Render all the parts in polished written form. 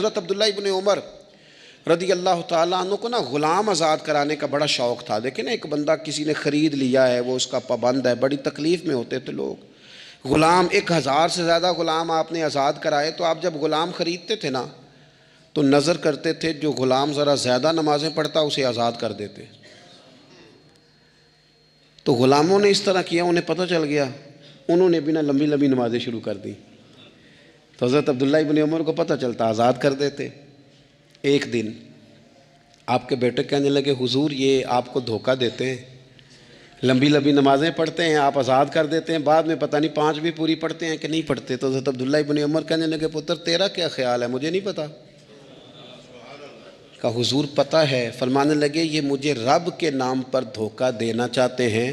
حضرت عبداللہ ابن عمر رضی اللہ تعالیٰ عنہ کو نا غلام آزاد کرانے کا بڑا شوق تھا. دیکھیں نا ایک بندہ کسی نے خرید لیا ہے، وہ اس کا پابند ہے، بڑی تکلیف میں ہوتے تھے لوگ. غلام 1000 سے زیادہ غلام آپ نے آزاد کرائے، تو آپ جب غلام خریدتے تھے نا تو نظر کرتے تھے جو غلام ذرا زیادہ نمازیں پڑھتا اسے آزاد کر دیتے. تو غلاموں نے اس طرح کیا، انہیں پتہ چل گیا، انہوں نے بھی نا لمبی لمبی نمازیں شروع کر دی. تو حضرت عبداللہ ابن عمر کو پتہ چلتا، آزاد کر دیتے. ایک دن آپ کے بیٹے کہنے لگے حضور یہ آپ کو دھوکہ دیتے ہیں، لمبی لمبی نمازیں پڑھتے ہیں، آپ آزاد کر دیتے ہیں، بعد میں پتہ نہیں 5 بھی پوری پڑھتے ہیں کہ نہیں پڑھتے. تو حضرت عبداللہ ابن عمر کہنے لگے پتر تیرا کیا خیال ہے، مجھے نہیں پتہ. کہا حضور پتہ ہے. فرمانے لگے یہ مجھے رب کے نام پر دھوکہ دینا چاہتے ہیں،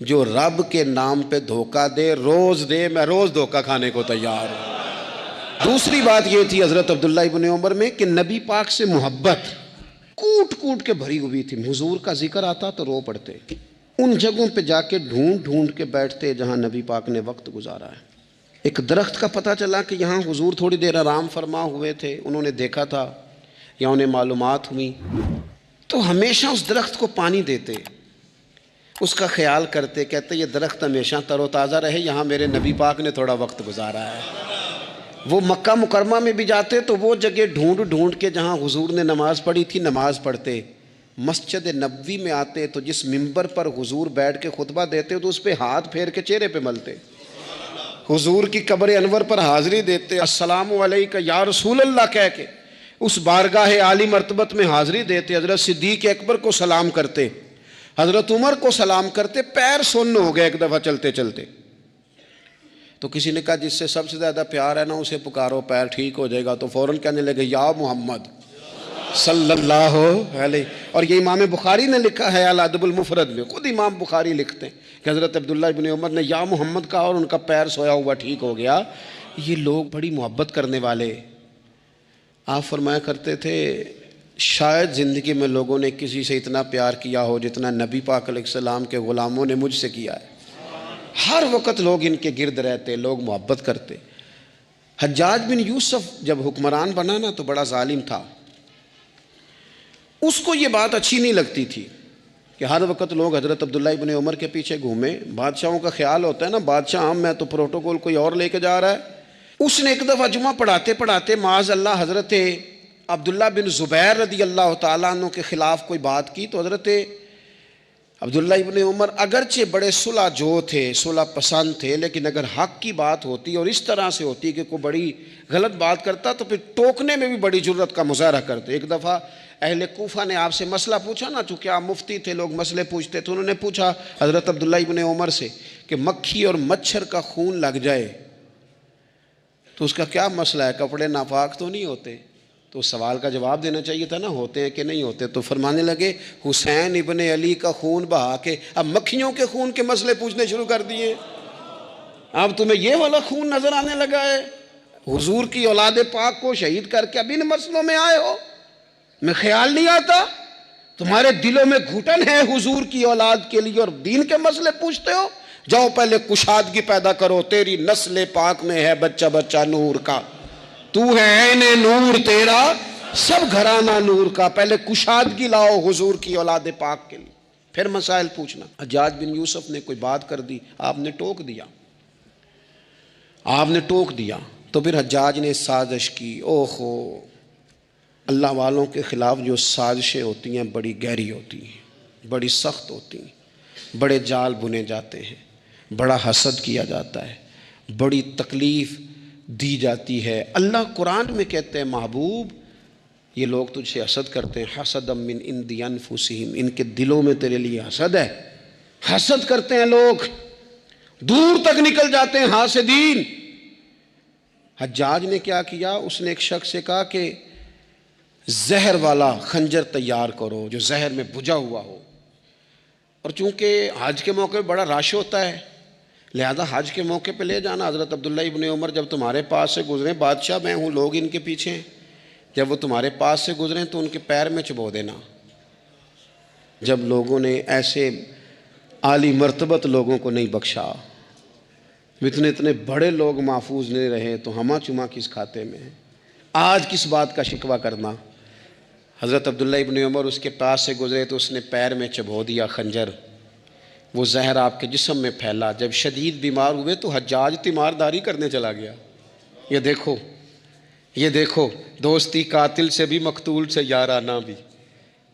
جو رب کے نام پہ دھوکہ دے روز دے، میں روز دھوکہ کھانے کو تیار ہوں. دوسری بات یہ تھی حضرت عبداللہ ابن عمر میں کہ نبی پاک سے محبت کوٹ کوٹ کے بھری ہوئی تھی. حضور کا ذکر آتا تو رو پڑتے، ان جگہوں پہ جا کے ڈھونڈ ڈھونڈ کے بیٹھتے جہاں نبی پاک نے وقت گزارا ہے. ایک درخت کا پتہ چلا کہ یہاں حضور تھوڑی دیر آرام فرما ہوئے تھے، انہوں نے دیکھا تھا یا انہیں معلومات ہوئی، تو ہمیشہ اس درخت کو پانی دیتے، اس کا خیال کرتے، کہتے یہ درخت ہمیشہ تر و تازہ رہے، یہاں میرے نبی پاک نے تھوڑا وقت گزارا ہے. وہ مکہ مکرمہ میں بھی جاتے تو وہ جگہ ڈھونڈ ڈھونڈ کے جہاں حضور نے نماز پڑھی تھی نماز پڑھتے. مسجد نبوی میں آتے تو جس ممبر پر حضور بیٹھ کے خطبہ دیتے تو اس پہ ہاتھ پھیر کے چہرے پہ ملتے. حضور کی قبر انور پر حاضری دیتے، السلام علیکہ یا رسول اللہ کہہ کے اس بارگاہ عالی مرتبت میں حاضری دیتے. حضرت صدیق اکبر کو سلام کرتے، حضرت عمر کو سلام کرتے. پیر سن ہو گئے ایک دفعہ چلتے چلتے، تو کسی نے کہا جس سے سب سے زیادہ پیار ہے نا اسے پکارو، پیر ٹھیک ہو جائے گا. تو فوراً کہنے لگے یا محمد صلی اللہ علیہ. اور یہ امام بخاری نے لکھا ہے الادب المفرد میں، خود امام بخاری لکھتے ہیں کہ حضرت عبداللہ ابن عمر نے یا محمد کہا اور ان کا پیر سویا ہوا ٹھیک ہو گیا. یہ لوگ بڑی محبت کرنے والے. آپ فرمایا کرتے تھے شاید زندگی میں لوگوں نے کسی سے اتنا پیار کیا ہو جتنا نبی پاک علیہ السلام کے غلاموں نے مجھ سے کیا ہے. ہر وقت لوگ ان کے گرد رہتے، لوگ محبت کرتے. حجاج بن یوسف جب حکمران بنا نا تو بڑا ظالم تھا. اس کو یہ بات اچھی نہیں لگتی تھی کہ ہر وقت لوگ حضرت عبداللہ ابن عمر کے پیچھے گھومیں. بادشاہوں کا خیال ہوتا ہے نا بادشاہ ہم میں تو پروٹوکول کوئی اور لے کے جا رہا ہے. اس نے ایک دفعہ جمعہ پڑھاتے پڑھاتے معاذ اللہ حضرت عبداللہ بن زبیر رضی اللہ تعالیٰ عنہ کے خلاف کوئی بات کی. تو حضرت عبداللہ ابن عمر اگرچہ بڑے صلح جو تھے، صلح پسند تھے، لیکن اگر حق کی بات ہوتی اور اس طرح سے ہوتی کہ کوئی بڑی غلط بات کرتا تو پھر ٹوکنے میں بھی بڑی جرت کا مظاہرہ کرتے. ایک دفعہ اہل کوفہ نے آپ سے مسئلہ پوچھا نا، چونکہ آپ مفتی تھے لوگ مسئلے پوچھتے تھے، انہوں نے پوچھا حضرت عبداللہ ابن عمر سے کہ مکھی اور مچھر کا خون لگ جائے تو اس کا کیا مسئلہ ہے، کپڑے ناپاک تو نہیں ہوتے؟ تو اس سوال کا جواب دینا چاہیے تھا نا، ہوتے ہیں کہ نہیں ہوتے. تو فرمانے لگے حسین ابن علی کا خون بہا کے اب مکھیوں کے خون کے مسئلے پوچھنے شروع کر دیے. اب تمہیں یہ والا خون نظر آنے لگا ہے؟ حضور کی اولاد پاک کو شہید کر کے اب ان مسئلوں میں آئے ہو؟ میں خیال نہیں آتا تمہارے دلوں میں گھٹن ہے حضور کی اولاد کے لیے اور دین کے مسئلے پوچھتے ہو. جاؤ پہلے کشادگی پیدا کرو، تیری نسل پاک میں ہے بچہ بچہ نور کا، تو ہے عین نور تیرا سب گھرانہ نور کا. پہلے کشادگی لاؤ حضور کی اولاد پاک کے لیے، پھر مسائل پوچھنا. حجاج بن یوسف نے کوئی بات کر دی، آپ نے ٹوک دیا. تو پھر حجاج نے سازش کی. اوہو، اللہ والوں کے خلاف جو سازشیں ہوتی ہیں بڑی گہری ہوتی ہیں، بڑی سخت ہوتی ہیں، بڑے جال بنے جاتے ہیں، بڑا حسد کیا جاتا ہے، بڑی تکلیف دی جاتی ہے. اللہ قرآن میں کہتے ہیں محبوب یہ لوگ تجھ سے حسد کرتے ہیں، حسدا من عند انفسہم، ان کے دلوں میں تیرے لیے حسد ہے. حسد کرتے ہیں لوگ، دور تک نکل جاتے ہیں حاسدین. حجاج نے کیا کیا؟ اس نے ایک شخص سے کہا کہ زہر والا خنجر تیار کرو جو زہر میں بجھا ہوا ہو. اور چونکہ حج کے موقع پہ بڑا رش ہوتا ہے لہذا حج کے موقع پہ لے جانا. حضرت عبداللہ ابن عمر جب تمہارے پاس سے گزریں، بادشاہ میں ہوں، لوگ ان کے پیچھے ہیں، جب وہ تمہارے پاس سے گزریں تو ان کے پیر میں چبو دینا. جب لوگوں نے ایسے عالی مرتبت لوگوں کو نہیں بخشا، اتنے بڑے لوگ محفوظ نہیں رہے تو ہمہ چما کس کھاتے میں. آج کس بات کا شکوہ کرنا؟ حضرت عبداللہ ابن عمر اس کے پاس سے گزرے تو اس نے پیر میں چبھو دیا خنجر، وہ زہر آپ کے جسم میں پھیلا، جب شدید بیمار ہوئے تو حجاج تیمارداری کرنے چلا گیا۔ یہ دیکھو دوستی قاتل سے بھی مقتول سے یارانہ بھی،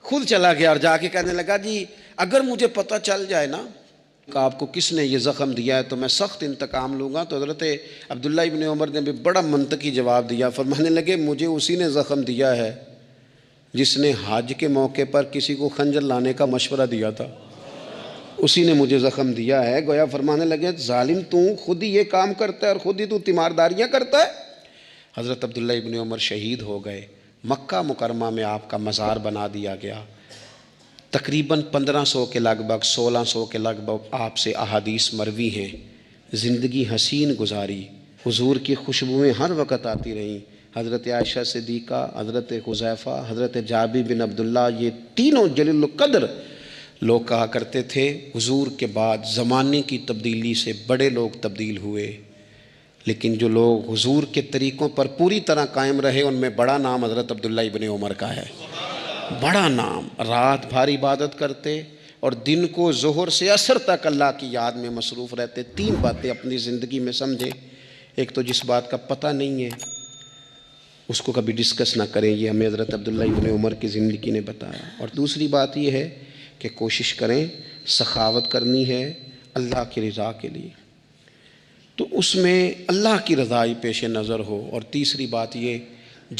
خود چلا گیا اور جا کے کہنے لگا جی اگر مجھے پتہ چل جائے نا کہ آپ کو کس نے یہ زخم دیا ہے تو میں سخت انتقام لوں گا۔ تو حضرت عبداللہ ابن عمر نے بھی بڑا منطقی جواب دیا، فرمانے لگے مجھے اسی نے زخم دیا ہے جس نے حج کے موقع پر کسی کو خنجر لانے کا مشورہ دیا تھا، اسی نے مجھے زخم دیا ہے۔ گویا فرمانے لگے ظالم تو خود ہی یہ کام کرتا ہے اور خود ہی تو تیمارداریاں کرتا ہے۔ حضرت عبداللہ ابن عمر شہید ہو گئے، مکہ مکرمہ میں آپ کا مزار بنا دیا گیا۔ تقریباً 1500 کے لگ بھگ 1600 کے لگ بھگ آپ سے احادیث مروی ہیں۔ زندگی حسین گزاری، حضور کی خوشبوئیں ہر وقت آتی رہیں۔ حضرت عائشہ صدیقہ، حضرت حذیفہ، حضرت جابر بن عبداللہ، یہ تینوں جلیل القدر لوگ کہا کرتے تھے حضور کے بعد زمانے کی تبدیلی سے بڑے لوگ تبدیل ہوئے، لیکن جو لوگ حضور کے طریقوں پر پوری طرح قائم رہے ان میں بڑا نام حضرت عبداللہ ابن عمر کا ہے، بڑا نام۔ رات بھر عبادت کرتے اور دن کو ظہر سے عصر تک اللہ کی یاد میں مصروف رہتے۔ 3 باتیں اپنی زندگی میں سمجھے، ایک تو جس بات کا پتہ نہیں ہے اس کو کبھی ڈسکس نہ کریں، یہ ہمیں حضرت عبداللہ ابن عمر کی زندگی نے بتایا۔ اور دوسری بات یہ ہے کہ کوشش کریں، سخاوت کرنی ہے اللہ کی رضا کے لیے، تو اس میں اللہ کی رضا ہی پیش نظر ہو۔ اور تیسری بات یہ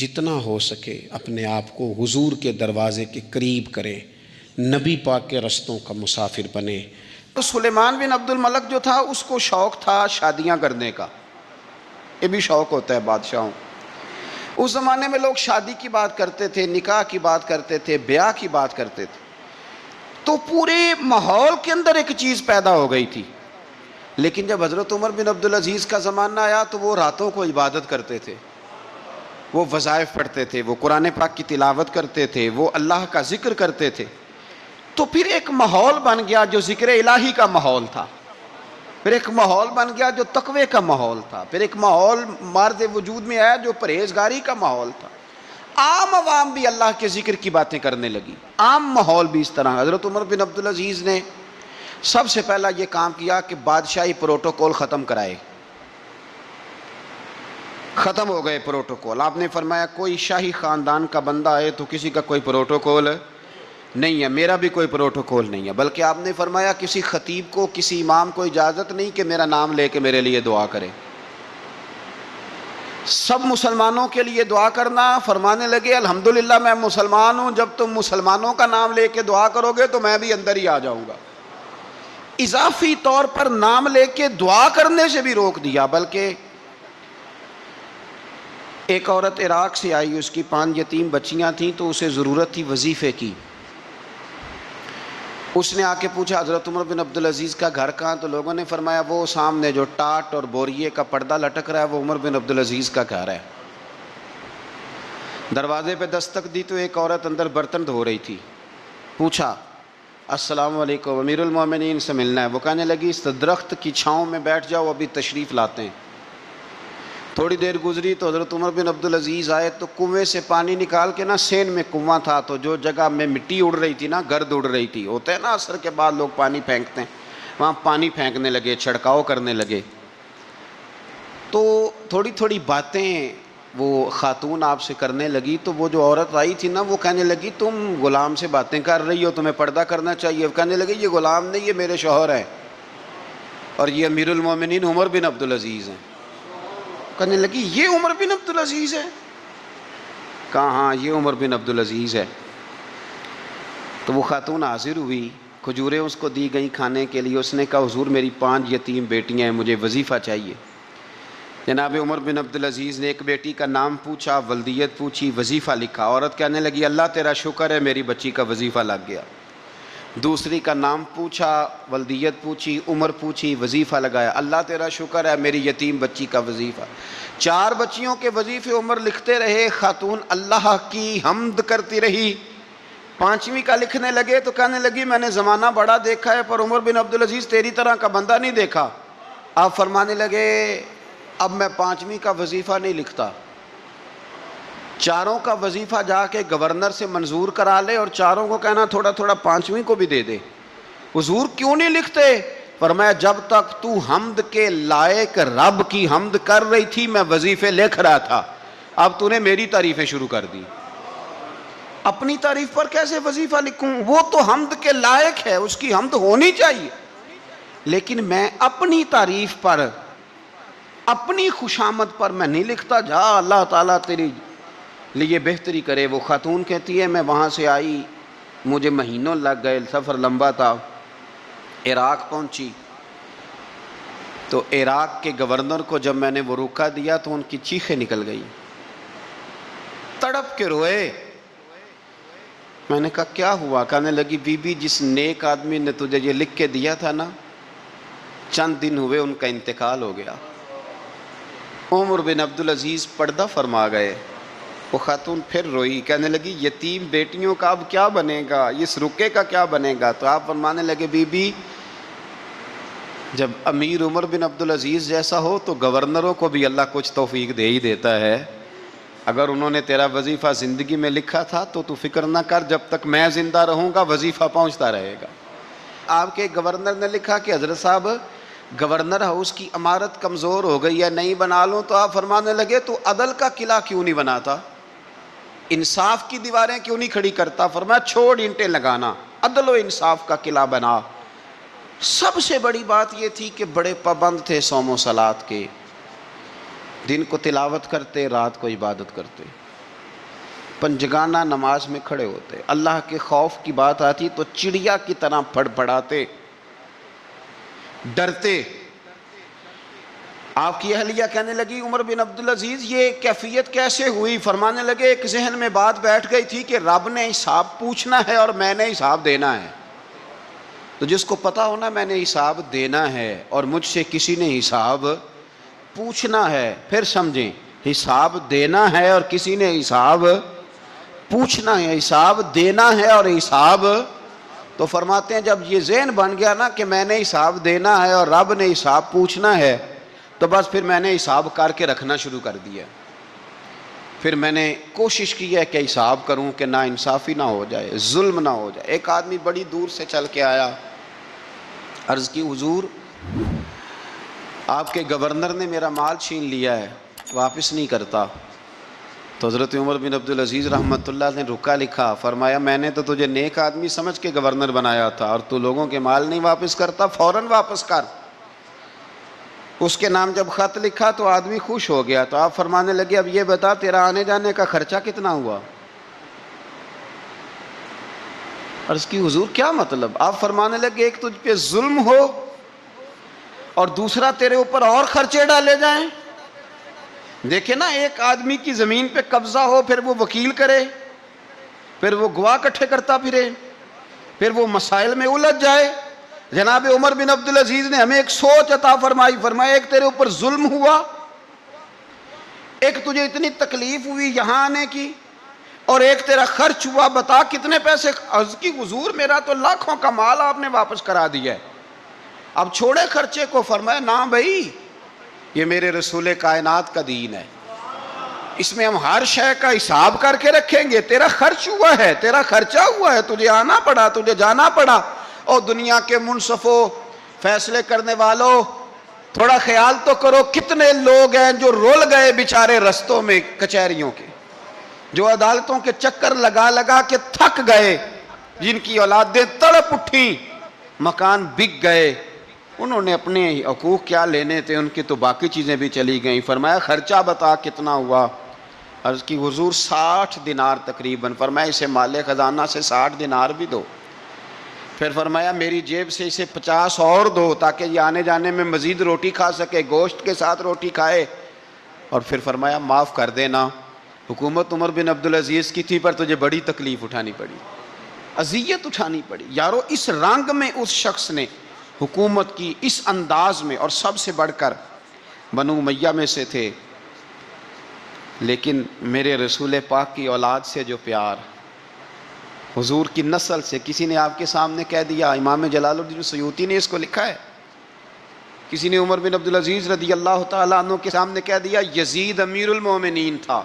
جتنا ہو سکے اپنے آپ کو حضور کے دروازے کے قریب کریں، نبی پاک کے رستوں کا مسافر بنے۔ تو سلیمان بن عبد الملک جو تھا اس کو شوق تھا شادیاں کرنے کا، یہ بھی شوق ہوتا ہے بادشاہوں۔ اس زمانے میں لوگ شادی کی بات کرتے تھے، نکاح کی بات کرتے تھے، بیاہ کی بات کرتے تھے، تو پورے ماحول کے اندر ایک چیز پیدا ہو گئی تھی۔ لیکن جب حضرت عمر بن عبدالعزیز کا زمانہ آیا تو وہ راتوں کو عبادت کرتے تھے، وہ وظائف پڑھتے تھے، وہ قرآن پاک کی تلاوت کرتے تھے، وہ اللہ کا ذکر کرتے تھے۔ تو پھر ایک ماحول بن گیا جو ذکر الہی کا ماحول تھا، پھر ایک ماحول بن گیا جو تقوی کا ماحول تھا، پھر ایک ماحول مارد وجود میں آیا جو پرہیزگاری کا ماحول تھا۔ عام عوام بھی اللہ کے ذکر کی باتیں کرنے لگی، عام ماحول بھی اس طرح۔ حضرت عمر بن عبدالعزیز نے سب سے پہلا یہ کام کیا کہ بادشاہی پروٹوکول ختم کرائے۔ ختم ہو گئے پروٹوکول۔ آپ نے فرمایا کوئی شاہی خاندان کا بندہ آئے تو کسی کا کوئی پروٹوکول نہیں ہے، میرا بھی کوئی پروٹوکول نہیں ہے، بلکہ آپ نے فرمایا کسی خطیب کو، کسی امام کو اجازت نہیں کہ میرا نام لے کے میرے لیے دعا کرے۔ سب مسلمانوں کے لیے دعا کرنا۔ فرمانے لگے الحمدللہ میں مسلمان ہوں، جب تم مسلمانوں کا نام لے کے دعا کرو گے تو میں بھی اندر ہی آ جاؤں گا۔ اضافی طور پر نام لے کے دعا کرنے سے بھی روک دیا، بلکہ ایک عورت عراق سے آئی، اس کی 5 یتیم بچیاں تھیں تو اسے ضرورت تھی وظیفے کی۔ اس نے آ کے پوچھا حضرت عمر بن عبدالعزیز کا گھر کہاں؟ تو لوگوں نے فرمایا وہ سامنے جو ٹاٹ اور بوریے کا پردہ لٹک رہا ہے وہ عمر بن عبدالعزیز کا گھر ہے۔ دروازے پہ دستک دی تو ایک عورت اندر برتن دھو رہی تھی، پوچھا السلام علیکم، امیر المومنین سے ملنا ہے۔ وہ کہنے لگی اس درخت کی چھاؤں میں بیٹھ جاؤ، ابھی تشریف لاتے ہیں۔ تھوڑی دیر گزری تو حضرت عمر بن عبدالعزیز آئے تو کنویں سے پانی نکال کے نا، سین میں کنواں تھا تو جو جگہ میں مٹی اڑ رہی تھی نا، گرد اڑ رہی تھی، ہوتا ہے نا عصر کے بعد لوگ پانی پھینکتے ہیں، وہاں پانی پھینکنے لگے، چھڑکاؤ کرنے لگے۔ تو تھوڑی تھوڑی باتیں وہ خاتون آپ سے کرنے لگی، تو وہ جو عورت آئی تھی نا وہ کہنے لگی تم غلام سے باتیں کر رہی ہو، تمہیں پردہ کرنا چاہیے۔ وہ کہنے لگی یہ غلام نہیں، یہ میرے شوہر ہیں اور یہ امیر المومنین عمر بن عبدالعزیز ہیں۔ کہنے لگی یہ عمر بن عبدالعزیز ہے؟ کہا ہاں یہ عمر بن عبدالعزیز ہے۔ تو وہ خاتون حاضر ہوئی، کھجوریں اس کو دی گئیں کھانے کے لیے۔ اس نے کہا حضور میری 5 یتیم بیٹیاں ہیں، مجھے وظیفہ چاہیے۔ جناب عمر بن عبدالعزیز نے ایک بیٹی کا نام پوچھا، ولدیت پوچھی، وظیفہ لکھا۔ عورت کہنے لگی اللہ تیرا شکر ہے میری بچی کا وظیفہ لگ گیا۔ دوسری کا نام پوچھا، ولدیت پوچھی، عمر پوچھی، وظیفہ لگایا، اللہ تیرا شکر ہے میری یتیم بچی کا وظیفہ۔ 4 بچیوں کے وظیفے عمر لکھتے رہے، خاتون اللہ کی حمد کرتی رہی۔ 5ویں کا لکھنے لگے تو کہنے لگی میں نے زمانہ بڑا دیکھا ہے پر عمر بن عبدالعزیز تیری طرح کا بندہ نہیں دیکھا۔ آپ فرمانے لگے اب میں 5ویں کا وظیفہ نہیں لکھتا، چاروں کا وظیفہ جا کے گورنر سے منظور کرا لے اور چاروں کو کہنا تھوڑا تھوڑا پانچویں کو بھی دے دے۔ حضور کیوں نہیں لکھتے؟ فرمایا جب تک تو حمد کے لائق رب کی حمد کر رہی تھی میں وظیفے لکھ رہا تھا، اب تو نے میری تعریفیں شروع کر دی۔ اپنی تعریف پر کیسے وظیفہ لکھوں؟ وہ تو حمد کے لائق ہے، اس کی حمد ہونی چاہیے، لیکن میں اپنی تعریف پر، اپنی خوشامد پر میں نہیں لکھتا۔ جا اللہ تعالیٰ تیری لیے بہتری کرے۔ وہ خاتون کہتی ہے میں وہاں سے آئی، مجھے مہینوں لگ گئے، سفر لمبا تھا، عراق پہنچی تو عراق کے گورنر کو جب میں نے وہ روکا دیا تو ان کی چیخیں نکل گئی، تڑپ کے روئے۔ میں نے کہا کیا ہوا؟ کہنے لگی بی بی جس نیک آدمی نے تجھے یہ لکھ کے دیا تھا نا، چند دن ہوئے ان کا انتقال ہو گیا۔ عمر بن عبدالعزیز پردہ فرما گئے۔ وہ خاتون پھر روئی، کہنے لگی یتیم بیٹیوں کا اب کیا بنے گا، اس رکے کا کیا بنے گا؟ تو آپ فرمانے لگے بی بی جب امیر عمر بن عبدالعزیز جیسا ہو تو گورنروں کو بھی اللہ کچھ توفیق دے ہی دیتا ہے۔ اگر انہوں نے تیرا وظیفہ زندگی میں لکھا تھا تو فکر نہ کر، جب تک میں زندہ رہوں گا وظیفہ پہنچتا رہے گا۔ آپ کے گورنر نے لکھا کہ حضرت صاحب گورنر ہاؤس کی عمارت کمزور ہو گئی ہے، نہیں بنا لوں؟ تو آپ فرمانے لگے تو عدل کا قلعہ کیوں نہیں بناتا، انصاف کی دیواریں کیوں نہیں کھڑی کرتا؟ فرمایا چھوڑ اینٹیں لگانا، عدل و انصاف کا قلعہ بنا۔ سب سے بڑی بات یہ تھی کہ بڑے پابند تھے صوم و صلات کے، دن کو تلاوت کرتے، رات کو عبادت کرتے، پنجگانہ نماز میں کھڑے ہوتے، اللہ کے خوف کی بات آتی تو چڑیا کی طرح پھڑ پڑاتے، ڈرتے۔ آپ کی اہلیہ کہنے لگی عمر بن عبدالعزیز یہ کیفیت کیسے ہوئی؟ فرمانے لگے ایک ذہن میں بات بیٹھ گئی تھی کہ رب نے حساب پوچھنا ہے اور میں نے حساب دینا ہے، تو جس کو پتا ہونا میں نے حساب دینا ہے اور مجھ سے کسی نے حساب پوچھنا ہے، پھر سمجھیں حساب دینا ہے اور کسی نے حساب پوچھنا ہے، حساب دینا ہے اور حساب، تو فرماتے ہیں جب یہ ذہن بن گیا نا کہ میں نے حساب دینا ہے اور رب نے حساب پوچھنا ہے، تو بس پھر میں نے حساب کر کے رکھنا شروع کر دیا۔ پھر میں نے کوشش کی ہے کہ حساب کروں کہ نا انصافی نہ ہو جائے، ظلم نہ ہو جائے۔ ایک آدمی بڑی دور سے چل کے آیا، عرض کی حضور آپ کے گورنر نے میرا مال چھین لیا ہے، واپس نہیں کرتا۔ تو حضرت عمر بن عبدالعزیز رحمۃ اللہ نے رکا لکھا، فرمایا میں نے تو تجھے نیک آدمی سمجھ کے گورنر بنایا تھا اور تو لوگوں کے مال نہیں واپس کرتا، فوراً واپس کر۔ اس کے نام جب خط لکھا تو آدمی خوش ہو گیا، تو آپ فرمانے لگے اب یہ بتا تیرا آنے جانے کا خرچہ کتنا ہوا؟ عرض کی حضور کیا مطلب؟ آپ فرمانے لگے ایک تجھ پہ ظلم ہو اور دوسرا تیرے اوپر اور خرچے ڈالے جائیں۔ دیکھیں نا، ایک آدمی کی زمین پہ قبضہ ہو، پھر وہ وکیل کرے، پھر وہ گواہ اکٹھے کرتا پھرے، پھر وہ مسائل میں الجھ جائے۔ جناب عمر بن عبدالعزیز نے ہمیں ایک سوچ عطا فرمائی، فرمایا ایک تیرے اوپر ظلم ہوا، ایک تجھے اتنی تکلیف ہوئی یہاں آنے کی، اور ایک تیرا خرچ ہوا، بتا کتنے پیسے؟ عرض کی حضور میرا تو لاکھوں کا مال آپ نے واپس کرا دیا ہے، اب چھوڑے خرچے کو؟ فرمایا نہ بھائی، یہ میرے رسول کائنات کا دین ہے، اس میں ہم ہر شے کا حساب کر کے رکھیں گے۔ تیرا خرچ ہوا ہے، تیرا خرچہ ہوا ہے، تجھے آنا پڑا، تجھے جانا پڑا۔ اور دنیا کے منصفوں، فیصلے کرنے والوں، تھوڑا خیال تو کرو کتنے لوگ ہیں جو رول گئے بیچارے رستوں میں کچہریوں کے، جو عدالتوں کے چکر لگا لگا کے تھک گئے، جن کی اولادیں تڑپ اٹھیں، مکان بک گئے، انہوں نے اپنے حقوق کیا لینے تھے، ان کی تو باقی چیزیں بھی چلی گئیں۔ فرمایا خرچہ بتا کتنا ہوا؟ عرض کی حضور 60 دینار تقریباً۔ فرمایا اسے مال خزانہ سے 60 دینار بھی دو۔ پھر فرمایا میری جیب سے اسے 50 اور دو تاکہ یہ آنے جانے میں مزید روٹی کھا سکے، گوشت کے ساتھ روٹی کھائے۔ اور پھر فرمایا معاف کر دینا، حکومت عمر بن عبدالعزیز کی تھی پر تجھے بڑی تکلیف اٹھانی پڑی، اذیت اٹھانی پڑی۔ یارو اس رنگ میں اس شخص نے حکومت کی، اس انداز میں، اور سب سے بڑھ کر بنو امیہ میں سے تھے، لیکن میرے رسول پاک کی اولاد سے جو پیار، حضور کی نسل سے، کسی نے آپ کے سامنے کہہ دیا، امام جلال الدین سیوطی نے اس کو لکھا ہے، کسی نے عمر بن عبدالعزیز رضی اللہ تعالیٰ عنہ کے سامنے کہہ دیا یزید امیر المومنین تھا،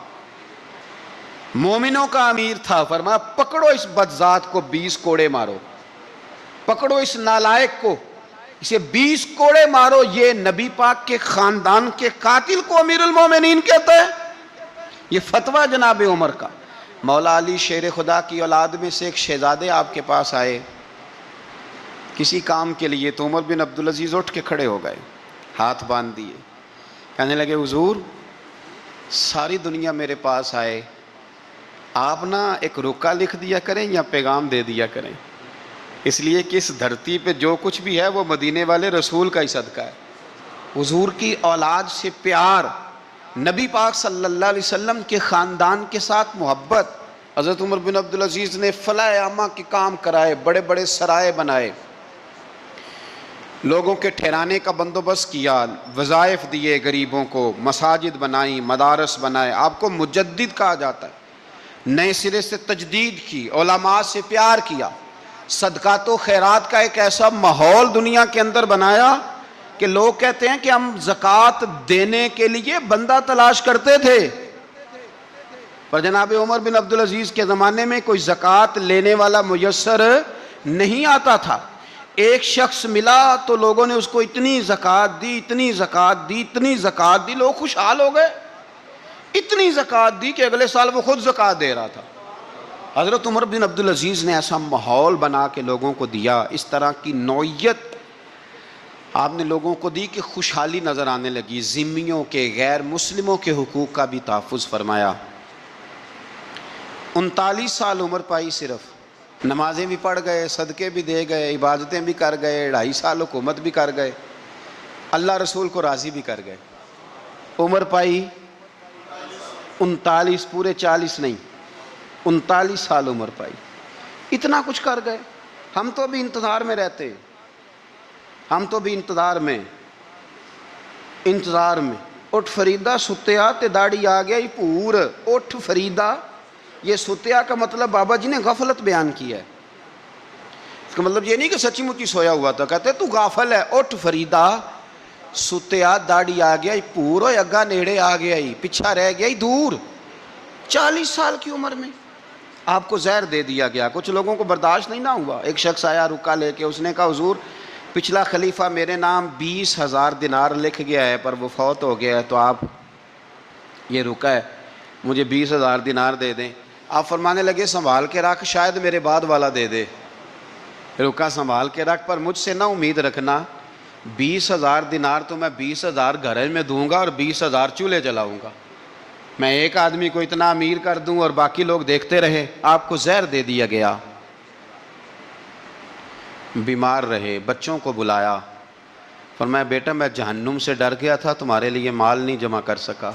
مومنوں کا امیر تھا، فرمایا پکڑو اس بدذات کو 20 کوڑے مارو، پکڑو اس نالائق کو، اسے 20 کوڑے مارو۔ یہ نبی پاک کے خاندان کے قاتل کو امیر المومنین کہتا ہے؟ یہ فتویٰ جناب عمر کا۔ مولا علی شیر خدا کی اولاد میں سے ایک شہزادے آپ کے پاس آئے کسی کام کے لیے، تو عمر بن عبدالعزیز اٹھ کے کھڑے ہو گئے، ہاتھ باندھ دیے، کہنے لگے حضور ساری دنیا میرے پاس آئے، آپ نا ایک رکا لکھ دیا کریں یا پیغام دے دیا کریں، اس لیے کہ اس دھرتی پہ جو کچھ بھی ہے وہ مدینے والے رسول کا ہی صدقہ ہے۔ حضور کی اولاد سے پیار، نبی پاک صلی اللہ علیہ وسلم کے خاندان کے ساتھ محبت۔ حضرت عمر بن عبدالعزیز نے فلاح عامہ کے کام کرائے، بڑے بڑے سرائے بنائے، لوگوں کے ٹھہرانے کا بندوبست کیا، وظائف دیے غریبوں کو، مساجد بنائیں، مدارس بنائے۔ آپ کو مجدد کہا جاتا ہے، نئے سرے سے تجدید کی، علماء سے پیار کیا، صدقات و خیرات کا ایک ایسا ماحول دنیا کے اندر بنایا کہ لوگ کہتے ہیں کہ ہم زکوٰۃ دینے کے لیے بندہ تلاش کرتے تھے، پر جناب عمر بن عبدالعزیز کے زمانے میں کوئی زکوٰۃ لینے والا میسر نہیں آتا تھا۔ ایک شخص ملا تو لوگوں نے اس کو اتنی زکوٰۃ دی، اتنی زکوٰۃ دی، اتنی زکوٰۃ دی، لوگ خوشحال ہو گئے، اتنی زکوٰۃ دی کہ اگلے سال وہ خود زکوٰۃ دے رہا تھا۔ حضرت عمر بن عبدالعزیز نے ایسا ماحول بنا کے لوگوں کو دیا، اس طرح کی نوعیت آپ نے لوگوں کو دی کہ خوشحالی نظر آنے لگی، ذمیوں کے، غیر مسلموں کے حقوق کا بھی تحفظ فرمایا۔ 39 سال عمر پائی، صرف نمازیں بھی پڑھ گئے، صدقے بھی دے گئے، عبادتیں بھی کر گئے، 2.5 سال حکومت بھی کر گئے، اللہ رسول کو راضی بھی کر گئے۔ عمر پائی 39، پورے 40 نہیں، 39 سال عمر پائی، اتنا کچھ کر گئے۔ ہم تو بھی انتظار میں رہتے، ہم تو بھی انتظار میں۔ اٹھ فریدہ ستیا تے داڑھی آ گیا ہی پور۔ اٹھ فریدہ، یہ ستیا کا مطلب بابا جی نے غفلت بیان کیا ہے، اس کا مطلب یہ نہیں کہ سچی مچی سویا ہوا تھا، کہتے تو غافل ہے۔ اٹھ فریدہ ستیا داڑھی آ گیا ہی پور، اور اگا نیڑے آ گیا ہی، پیچھا رہ گیا ہی دور۔ 40 سال کی عمر میں آپ کو زہر دے دیا گیا، کچھ لوگوں کو برداشت نہیں نہ ہوا۔ ایک شخص آیا رکا لے کے، اس نے کہا حضور پچھلا خلیفہ میرے نام 20,000 دینار لکھ گیا ہے، پر وہ فوت ہو گیا ہے، تو آپ یہ رکا ہے، مجھے 20,000 دینار دے دیں۔ آپ فرمانے لگے سنبھال کے رکھ، شاید میرے بعد والا دے دے۔ رکا سنبھال کے رکھ، پر مجھ سے نہ امید رکھنا 20,000 دینار تو میں 20,000 گھر میں دوں گا اور 20,000 چولہے جلاؤں گا، میں ایک آدمی کو اتنا امیر کر دوں اور باقی لوگ دیکھتے رہے۔ آپ کو زہر دے دیا گیا، بیمار رہے، بچوں کو بلایا، فرمایا بیٹا میں جہنم سے ڈر گیا تھا، تمہارے لیے مال نہیں جمع کر سکا،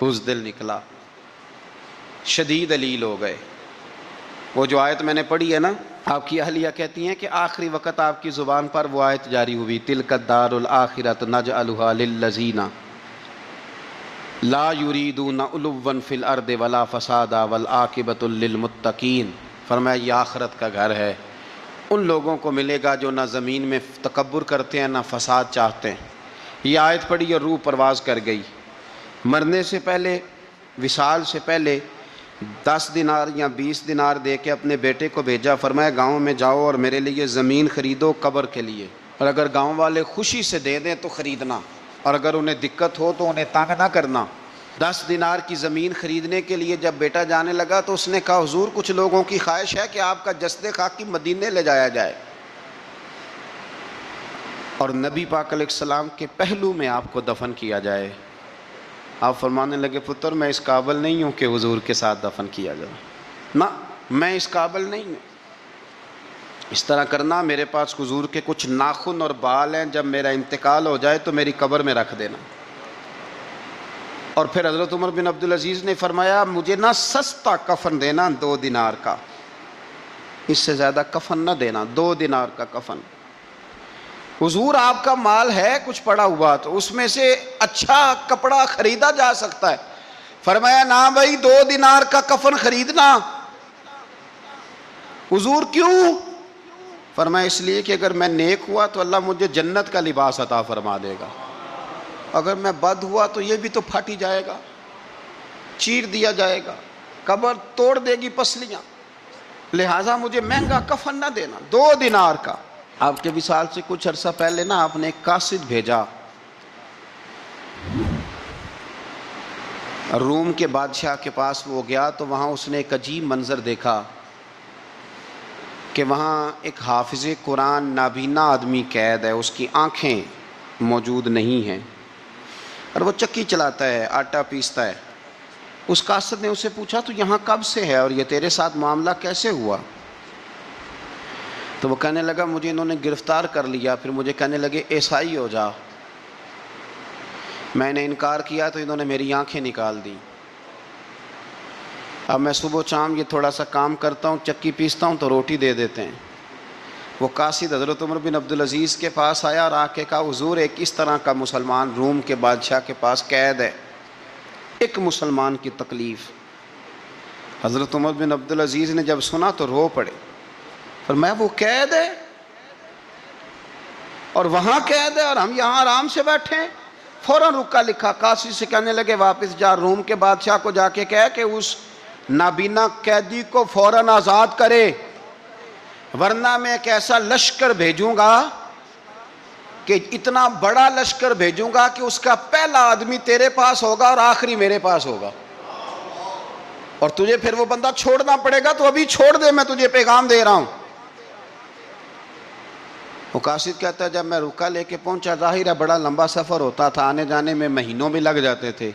بزدل نکلا، شدید علیل ہو گئے۔ وہ جو آیت میں نے پڑھی ہے نا، آپ کی اہلیہ کہتی ہیں کہ آخری وقت آپ کی زبان پر وہ آیت جاری ہوئی، تلک الدار الآخرۃ نجعلھا للذین لا یریدون علوا فی الارض ولا فسادا والعاقبۃ للمتقین۔ فرمایا یہ آخرت کا گھر ہے، ان لوگوں کو ملے گا جو نہ زمین میں تکبر کرتے ہیں نہ فساد چاہتے ہیں۔ یہ آیت پڑھی اور روح پرواز کر گئی۔ مرنے سے پہلے، وصال سے پہلے 10 دینار یا 20 دینار دے کے اپنے بیٹے کو بھیجا، فرمایا گاؤں میں جاؤ اور میرے لیے زمین خریدو قبر کے لیے، اور اگر گاؤں والے خوشی سے دے دیں تو خریدنا، اور اگر انہیں دقت ہو تو انہیں تنگ نہ کرنا۔ 10 دینار کی زمین خریدنے کے لیے جب بیٹا جانے لگا تو اس نے کہا حضور کچھ لوگوں کی خواہش ہے کہ آپ کا جسد خاکی مدینے لے جایا جائے، اور نبی پاک علیہ السلام کے پہلو میں آپ کو دفن کیا جائے۔ آپ فرمانے لگے پتر میں اس قابل نہیں ہوں کہ حضور کے ساتھ دفن کیا جائے، نہ میں اس قابل نہیں ہوں، اس طرح کرنا میرے پاس حضور کے کچھ ناخن اور بال ہیں، جب میرا انتقال ہو جائے تو میری قبر میں رکھ دینا۔ اور پھر حضرت عمر بن عبدالعزیز نے فرمایا مجھے نہ سستا کفن دینا 2 دینار کا، اس سے زیادہ کفن نہ دینا، 2 دینار کا کفن۔ حضور آپ کا مال ہے کچھ پڑا ہوا تو اس میں سے اچھا کپڑا خریدا جا سکتا ہے، فرمایا نہ بھائی 2 دینار کا کفن خریدنا۔ حضور کیوں؟ فرمایا اس لیے کہ اگر میں نیک ہوا تو اللہ مجھے جنت کا لباس عطا فرما دے گا، اگر میں بد ہوا تو یہ بھی تو پھٹ ہی جائے گا، چیر دیا جائے گا، قبر توڑ دے گی پسلیاں، لہٰذا مجھے مہنگا کفن نہ دینا، 2 دینار کا۔ آپ کے وصال سے کچھ عرصہ پہلے نا آپ نے ایک قاصد بھیجا، روم کے بادشاہ کے پاس وہ گیا تو وہاں اس نے ایک عجیب منظر دیکھا کہ وہاں ایک حافظ قرآن نابینا آدمی قید ہے، اس کی آنکھیں موجود نہیں ہیں اور وہ چکی چلاتا ہے، آٹا پیستا ہے۔ اس قاصد نے اسے پوچھا تو یہاں کب سے ہے اور یہ تیرے ساتھ معاملہ کیسے ہوا؟ تو وہ کہنے لگا مجھے انہوں نے گرفتار کر لیا، پھر مجھے کہنے لگے عیسائی ہو جا، میں نے انکار کیا تو انہوں نے میری آنکھیں نکال دی۔ اب میں صبح شام یہ تھوڑا سا کام کرتا ہوں، چکی پیستا ہوں تو روٹی دے دیتے ہیں۔ وہ قاصد حضرت عمر بن عبدالعزیز کے پاس آیا اور آ کے کہا حضور ایک اس طرح کا مسلمان روم کے بادشاہ کے پاس قید ہے، ایک مسلمان کی تکلیف۔ حضرت عمر بن عبدالعزیز نے جب سنا تو رو پڑے، فرمایا وہ قید ہے اور وہاں قید ہے اور ہم یہاں آرام سے بیٹھے ہیں۔ فوراً رکا لکھا، قاصد سے کہنے لگے واپس جا، روم کے بادشاہ کو جا کے کہہ کہ اس نابینا قیدی کو فوراً آزاد کرے، ورنہ میں ایک ایسا لشکر بھیجوں گا کہ اتنا بڑا لشکر بھیجوں گا کہ اس کا پہلا آدمی تیرے پاس ہوگا اور آخری میرے پاس ہوگا، اور تجھے پھر وہ بندہ چھوڑنا پڑے گا، تو ابھی چھوڑ دے، میں تجھے پیغام دے رہا ہوں۔ وہ قاصد کہتا ہے جب میں رکا لے کے پہنچا، ظاہر ہے بڑا لمبا سفر ہوتا تھا، آنے جانے میں مہینوں بھی لگ جاتے تھے۔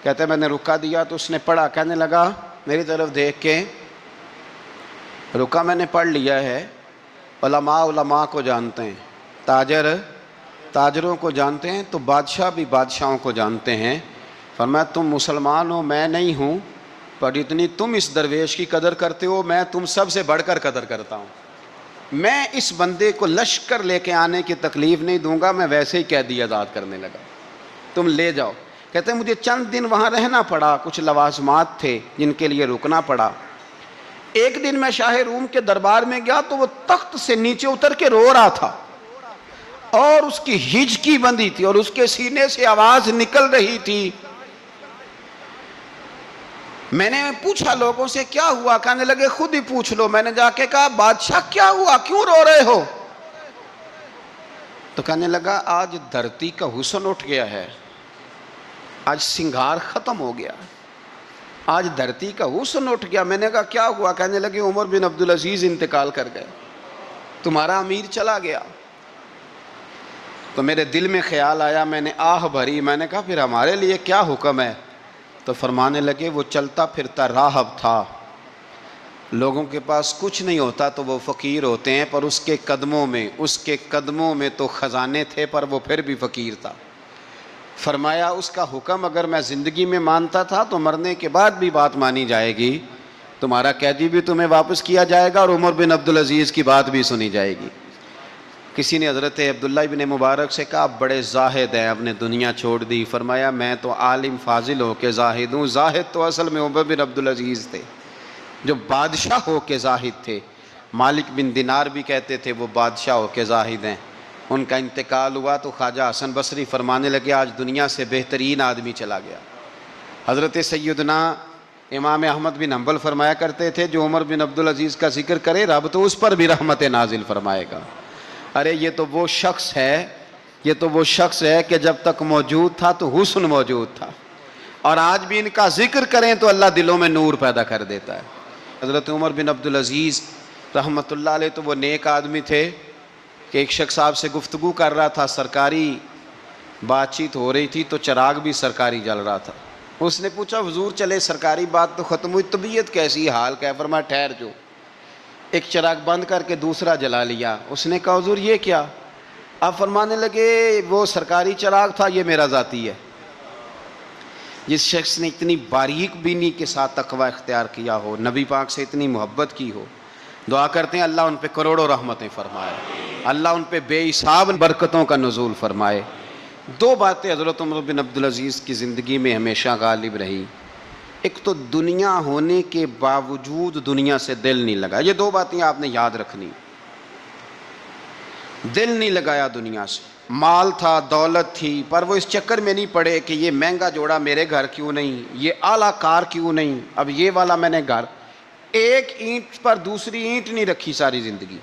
کہتے ہیں میں نے رکا دیا تو اس نے پڑھا، کہنے لگا میری طرف دیکھ کے، رکا میں نے پڑھ لیا ہے، علماء علماء کو جانتے ہیں، تاجر تاجروں کو جانتے ہیں، تو بادشاہ بھی بادشاہوں کو جانتے ہیں۔ فرمایا تم مسلمان ہو، میں نہیں ہوں، پر اتنی تم اس درویش کی قدر کرتے ہو، میں تم سب سے بڑھ کر قدر کرتا ہوں۔ میں اس بندے کو لشکر لے کے آنے کی تکلیف نہیں دوں گا، میں ویسے ہی قیدی آزاد کرنے لگا، تم لے جاؤ۔ کہتے ہیں مجھے چند دن وہاں رہنا پڑا، کچھ لوازمات تھے جن کے لیے رکنا پڑا۔ ایک دن میں شاہ روم کے دربار میں گیا تو وہ تخت سے نیچے اتر کے رو رہا تھا اور اس کی ہچکی بندھی تھی اور اس کے سینے سے آواز نکل رہی تھی۔ میں نے پوچھا لوگوں سے کیا ہوا، کہنے لگے خود ہی پوچھ لو۔ میں نے جا کے کہا بادشاہ کیا ہوا، کیوں رو رہے ہو؟ تو کہنے لگا آج دھرتی کا حسن اٹھ گیا ہے، آج سنگار ختم ہو گیا، آج دھرتی کا حسن اٹھ گیا۔ میں نے کہا کیا ہوا؟ کہنے لگے عمر بن عبدالعزیز انتقال کر گئے، تمہارا امیر چلا گیا۔ تو میرے دل میں خیال آیا، میں نے آہ بھری، میں نے کہا پھر ہمارے لیے کیا حکم ہے؟ تو فرمانے لگے وہ چلتا پھرتا راہب تھا، لوگوں کے پاس کچھ نہیں ہوتا تو وہ فقیر ہوتے ہیں، پر اس کے قدموں میں تو خزانے تھے، پر وہ پھر بھی فقیر تھا۔ فرمایا اس کا حکم اگر میں زندگی میں مانتا تھا تو مرنے کے بعد بھی بات مانی جائے گی، تمہارا قیدی بھی تمہیں واپس کیا جائے گا اور عمر بن عبدالعزیز کی بات بھی سنی جائے گی۔ کسی نے حضرت عبداللہ بن مبارک سے کہا آپ بڑے زاہد ہیں، آپ نے دنیا چھوڑ دی۔ فرمایا میں تو عالم فاضل ہو کے زاہد ہوں، زاہد تو اصل میں عمر بن عبدالعزیز تھے جو بادشاہ ہو کے زاہد تھے۔ مالک بن دینار بھی کہتے تھے وہ بادشاہ ہو کے زاہد ہیں۔ ان کا انتقال ہوا تو خواجہ حسن بصری فرمانے لگے آج دنیا سے بہترین آدمی چلا گیا۔ حضرت سیدنا امام احمد بن حنبل فرمایا کرتے تھے جو عمر بن عبدالعزیز کا ذکر کرے رب تو اس پر بھی رحمت نازل فرمائے گا۔ ارے یہ تو وہ شخص ہے کہ جب تک موجود تھا تو حسن موجود تھا، اور آج بھی ان کا ذکر کریں تو اللہ دلوں میں نور پیدا کر دیتا ہے۔ حضرت عمر بن عبدالعزیز رحمۃ اللہ علیہ تو وہ نیک آدمی تھے کہ ایک شخص آپ سے گفتگو کر رہا تھا، سرکاری بات چیت ہو رہی تھی تو چراغ بھی سرکاری جل رہا تھا۔ اس نے پوچھا حضور چلے سرکاری بات تو ختم ہوئی، طبیعت کیسی، حال کیا؟ فرمایا ٹھہر جو، ایک چراغ بند کر کے دوسرا جلا لیا۔ اس نے کہا حضور یہ کیا؟ آپ فرمانے لگے وہ سرکاری چراغ تھا، یہ میرا ذاتی ہے۔ جس شخص نے اتنی باریک بینی کے ساتھ تقوی اختیار کیا ہو، نبی پاک سے اتنی محبت کی ہو، دعا کرتے ہیں اللہ ان پہ کروڑوں رحمتیں فرمائے، اللہ ان پہ بے حساب برکتوں کا نزول فرمائے۔ دو باتیں حضرت عمر بن عبدالعزیز کی زندگی میں ہمیشہ غالب رہی، ایک تو دنیا ہونے کے باوجود دنیا سے دل نہیں لگا، یہ دو باتیں آپ نے یاد رکھنی۔ دل نہیں لگایا دنیا سے، مال تھا، دولت تھی، پر وہ اس چکر میں نہیں پڑے کہ یہ مہنگا جوڑا میرے گھر کیوں نہیں، یہ اعلیٰ کار کیوں نہیں، اب یہ والا میں نے گھر، ایک اینٹ پر دوسری اینٹ نہیں رکھی ساری زندگی،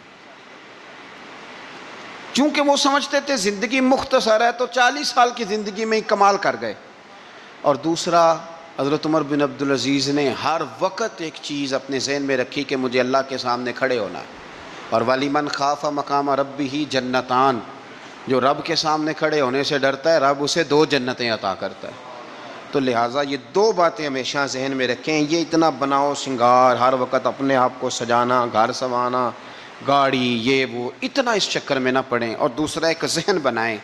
چونکہ وہ سمجھتے تھے زندگی مختصر ہے تو 40 سال کی زندگی میں ہی کمال کر گئے۔ اور دوسرا، حضرت عمر بن عبدالعزیز نے ہر وقت ایک چیز اپنے ذہن میں رکھی کہ مجھے اللہ کے سامنے کھڑے ہونا ہے، اور وَلِمَنْ خَافَ مَقَامَ رَبِّهِ جَنَّتَانِ، جو رب کے سامنے کھڑے ہونے سے ڈرتا ہے رب اسے 2 جنتیں عطا کرتا ہے۔ تو لہٰذا یہ 2 باتیں ہمیشہ ذہن میں رکھیں، یہ اتنا بناؤ سنگار، ہر وقت اپنے آپ کو سجانا، گھر سنوانا، گاڑی، یہ وہ، اتنا اس چکر میں نہ پڑیں، اور دوسرا ایک ذہن بنائیں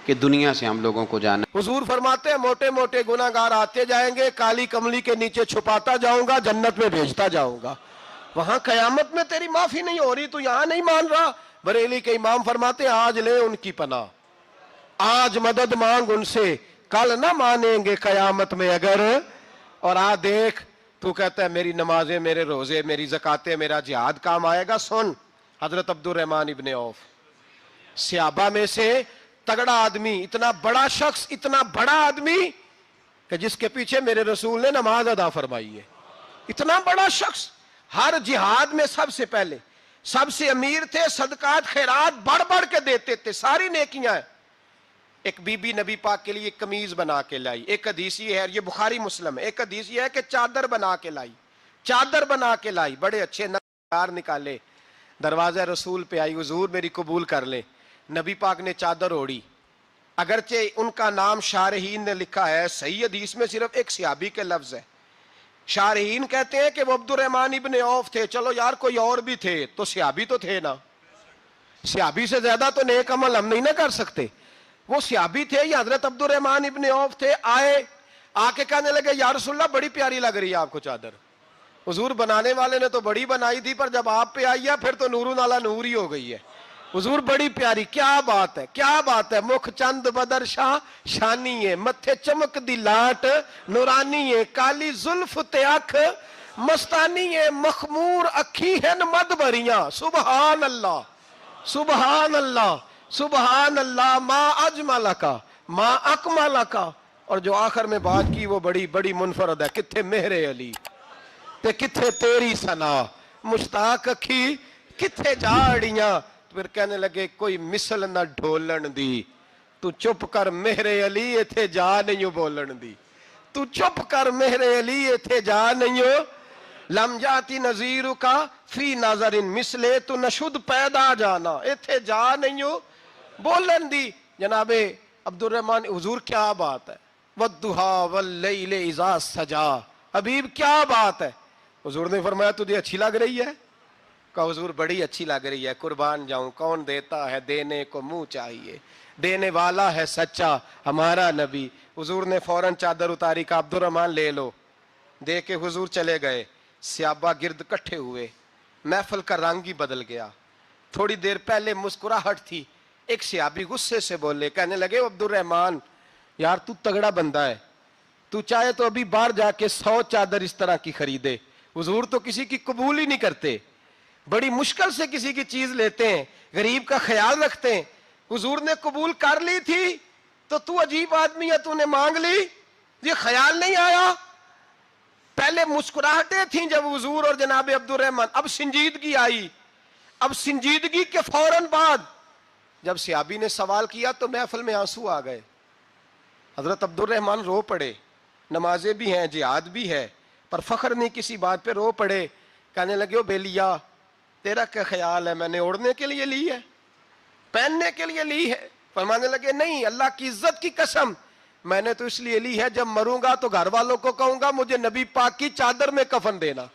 کہ دنیا سے ہم لوگوں کو جانا ہے۔ حضور فرماتے ہیں موٹے موٹے گناہ گار آتے جائیں گے، کالی کملی کے نیچے چھپاتا جاؤں گا، جنت میں بھیجتا جاؤں گا، وہاں قیامت میں تیری معافی نہیں ہو رہی، تو یہاں نہیں مان رہا۔ بریلی کے امام فرماتے ہیں آج لے ان کی پناہ، آج مدد مانگ ان سے، کل نہ مانیں گے قیامت میں اگر۔ اور دیکھ تو کہتا ہے میری نمازیں، میرے روزے، میری زکاتیں، میرا جہاد کام آئے گا۔ سن، حضرت عبد الرحمن ابن عوف صحابہ میں سے تگڑا آدمی، اتنا بڑا شخص، اتنا بڑا آدمی کہ جس کے پیچھے میرے رسول نے نماز ادا فرمائی ہے، اتنا بڑا شخص، ہر جہاد میں سب سے پہلے، سب سے امیر تھے، صدقات خیرات بڑھ بڑھ کے دیتے تھے، ساری نیکیاں ہیں۔ ایک بی بی نبی پاک کے لیے قمیض بنا کے لائی، ایک حدیث یہ ہے، یہ بخاری مسلم ہے، ایک حدیث یہ ہے کہ چادر بنا کے لائی، چادر بنا کے لائی، بڑے اچھے نقار نکالے، دروازہ رسول پہ آئی، حضور میری قبول کر لیں۔ نبی پاک نے چادر اوڑھی، اگرچہ ان کا نام شارحین نے لکھا ہے، صحیح حدیث میں صرف ایک صحابی کے لفظ ہے۔ شارحین کہتے ہیں کہ وہ عبد الرحمن ابن عوف تھے، چلو یار کوئی اور بھی تھے تو صحابی تو تھے نا، صحابی سے زیادہ تو نیک عمل ہم نہیں نہ کر سکتے، وہ صحابی تھے، یا حضرت عبد الرحمن ابن عوف تھے، آئے، آ کے کہنے لگے یا رسول اللہ بڑی پیاری لگ رہی ہے آپ کو چادر۔ حضور بنانے والے نے تو بڑی بنائی تھی، پر جب آپ پہ آئی ہے پھر تو نورون علی نور ہی ہو گئی ہے۔ حضور بڑی پیاری، کیا بات ہے، کیا بات ہے، مکھ چند بدر شاہ شانی ہے، متھے چمک دی لاٹ نورانی ہے، کالی زلف تے اکھ مستانی ہے، مخمور اکھی ہیں مد بریاں، سبحان اللہ، سبحان اللہ، سبحان اللہ، ما اجمل کا، ما اکمل کا۔ اور جو آخر میں بات کی وہ بڑی بڑی منفرد ہے، کتھے مہر علی تے کتھے تیری ثنا، مشتاق اکھی کتھے جاڑیاں۔ پھر کہنے لگے کوئی مثل نہ ڈھولن دی، تو چپ کر مہر علی ایتھے جا نہیں بولن دی، تو چپ کر مہر علی ایتھے جا نہیں ہو، لم جاتی نظیر کا فی نظر مثلے، تو نشد پیدا جانا ایتھے جا نہیں ہو بولن دی۔ جناب عبد الرحمن، حضور کیا بات ہے، والضحیٰ واللیل اذا سجا، حبیب کیا بات ہے۔ حضور نے فرمایا تجھے اچھی لگ رہی ہے؟ کہا حضور بڑی اچھی لگ رہی ہے، قربان جاؤں، کون دیتا ہے دینے کو منہ چاہیے، دینے والا ہے سچا ہمارا نبی۔ حضور نے فوراً چادر اتاری، کہا عبد الرحمن لے لو، دے کے حضور چلے گئے۔ صحابہ گرد کٹھے ہوئے، محفل کا رنگ ہی بدل گیا۔ تھوڑی دیر پہلے مسکراہٹ تھی، ایک صحابی غصے سے بولے، کہنے لگے عبد الرحمن یار تو تگڑا بندہ ہے، تو چاہے تو ابھی باہر جا کے 100 چادر اس طرح کی خریدے، حضور تو کسی کی قبول ہی نہیں کرتے، بڑی مشکل سے کسی کی چیز لیتے ہیں، غریب کا خیال رکھتے ہیں، حضور نے قبول کر لی تھی تو عجیب آدمی ہے، تو نے مانگ لی، یہ خیال نہیں آیا۔ پہلے مسکراہٹیں تھیں جب حضور اور جناب عبد الرحمن، اب سنجیدگی آئی، اب سنجیدگی کے فوراً بعد جب صحابی نے سوال کیا تو محفل میں آنسو آ گئے، حضرت عبد الرحمن رو پڑے، نمازیں بھی ہیں، جہاد بھی ہے، پر فخر نہیں کسی بات پہ، رو پڑے، کہنے لگے او بیلیا تیرا کیا خیال ہے، میں نے اوڑھنے کے لیے لی ہے، پہننے کے لیے لی ہے؟ فرمانے لگے نہیں، اللہ کی عزت کی قسم، میں نے تو اس لیے لی ہے جب مروں گا تو گھر والوں کو کہوں گا مجھے نبی پاک کی چادر میں کفن دینا،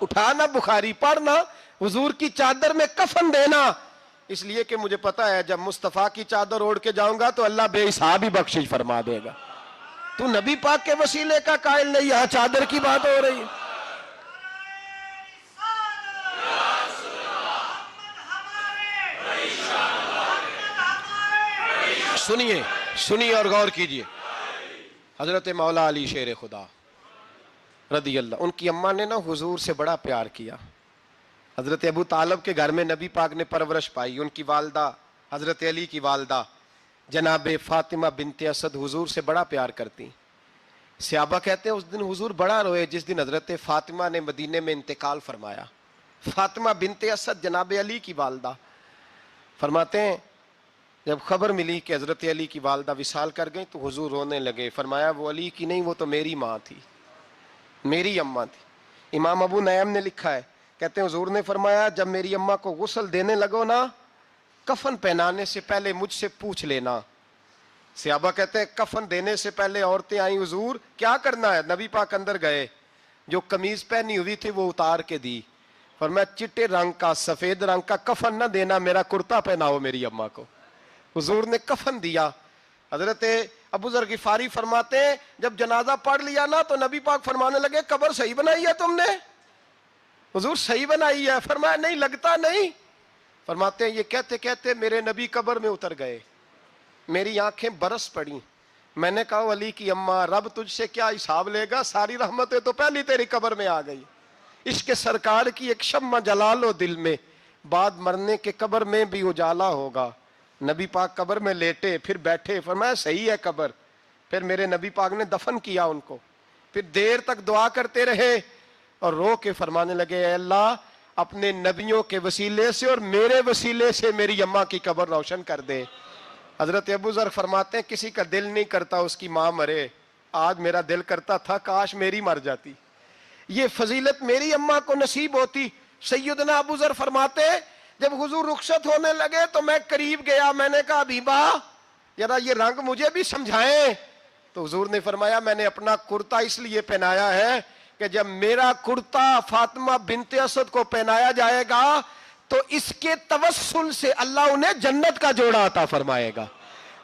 اٹھانا بخاری پڑھنا، حضور کی چادر میں کفن دینا، اس لیے کہ مجھے پتا ہے جب مصطفیٰ کی چادر اوڑھ کے جاؤں گا تو اللہ بے حساب ہی بخشش فرما دے گا۔ تو نبی پاک کے وسیلے کا قائل نہیں، یہاں چادر کی بات ہو رہی ہے۔ سنیے اور غور کیجئے، حضرت مولا علی شیر خدا رضی اللہ، ان کی اماں نے نا حضور سے بڑا پیار کیا، حضرت ابو طالب کے گھر میں نبی پاک نے پرورش پائی. ان کی والدہ حضرت علی کی والدہ جناب فاطمہ بنت اسد حضور سے بڑا پیار کرتی. صحابہ کہتے ہیں اس دن حضور بڑا روئے جس دن حضرت فاطمہ نے مدینے میں انتقال فرمایا. فاطمہ بنت اسد جناب علی کی والدہ فرماتے ہیں جب خبر ملی کہ حضرت علی کی والدہ وصال کر گئی تو حضور رونے لگے. فرمایا وہ علی کی نہیں، وہ تو میری ماں تھی، میری اماں تھی. امام ابو نعیم نے لکھا ہے، کہتے ہیں حضور نے فرمایا جب میری اماں کو غسل دینے لگو نا، کفن پہنانے سے پہلے مجھ سے پوچھ لینا. صحابہ کہتے ہیں کفن دینے سے پہلے عورتیں آئیں، حضور کیا کرنا ہے؟ نبی پاک اندر گئے، جو قمیض پہنی ہوئی تھی وہ اتار کے دی. فرمایا چٹے رنگ کا سفید رنگ کا کفن نہ دینا، میرا کرتا پہناؤ میری اماں کو. حضور نے کفن دیا. حضرت ابو ذر غفاری فرماتے ہیں جب جنازہ پڑھ لیا نا تو نبی پاک فرمانے لگے قبر صحیح بنائی ہے تم نے؟ حضور صحیح بنائی ہے. فرمایا نہیں لگتا نہیں. فرماتے ہیں یہ کہتے کہتے میرے نبی قبر میں اتر گئے، میری آنکھیں برس پڑی. میں نے کہا علی کی اماں رب تجھ سے کیا حساب لے گا، ساری رحمتیں تو پہلی تیری قبر میں آ گئی. عشق سرکار کی ایک شمع جلا لو دل میں، بعد مرنے کے قبر میں بھی اجالا ہوگا. نبی پاک قبر میں لیٹے پھر بیٹھے، فرمایا صحیح ہے قبر. پھر میرے نبی پاک نے دفن کیا ان کو. پھر دیر تک دعا کرتے رہے اور رو کے فرمانے لگے اے اللہ اپنے نبیوں کے وسیلے سے اور میرے وسیلے سے میری اماں کی قبر روشن کر دے. حضرت ابو ذر فرماتے ہیں کسی کا دل نہیں کرتا اس کی ماں مرے، آج میرا دل کرتا تھا کاش میری مر جاتی، یہ فضیلت میری اماں کو نصیب ہوتی. سیدنا ابو ذر فرماتے جب حضور رخصت ہونے لگے تو میں قریب گیا، میں نے کہا حبیبہ ذرا یہ رنگ مجھے بھی سمجھائیں. تو حضور نے فرمایا میں نے اپنا کرتا اس لیے پہنایا ہے کہ جب میرا کرتا فاطمہ بنت اسد کو پہنایا جائے گا تو اس کے توسل سے اللہ انہیں جنت کا جوڑا عطا فرمائے گا.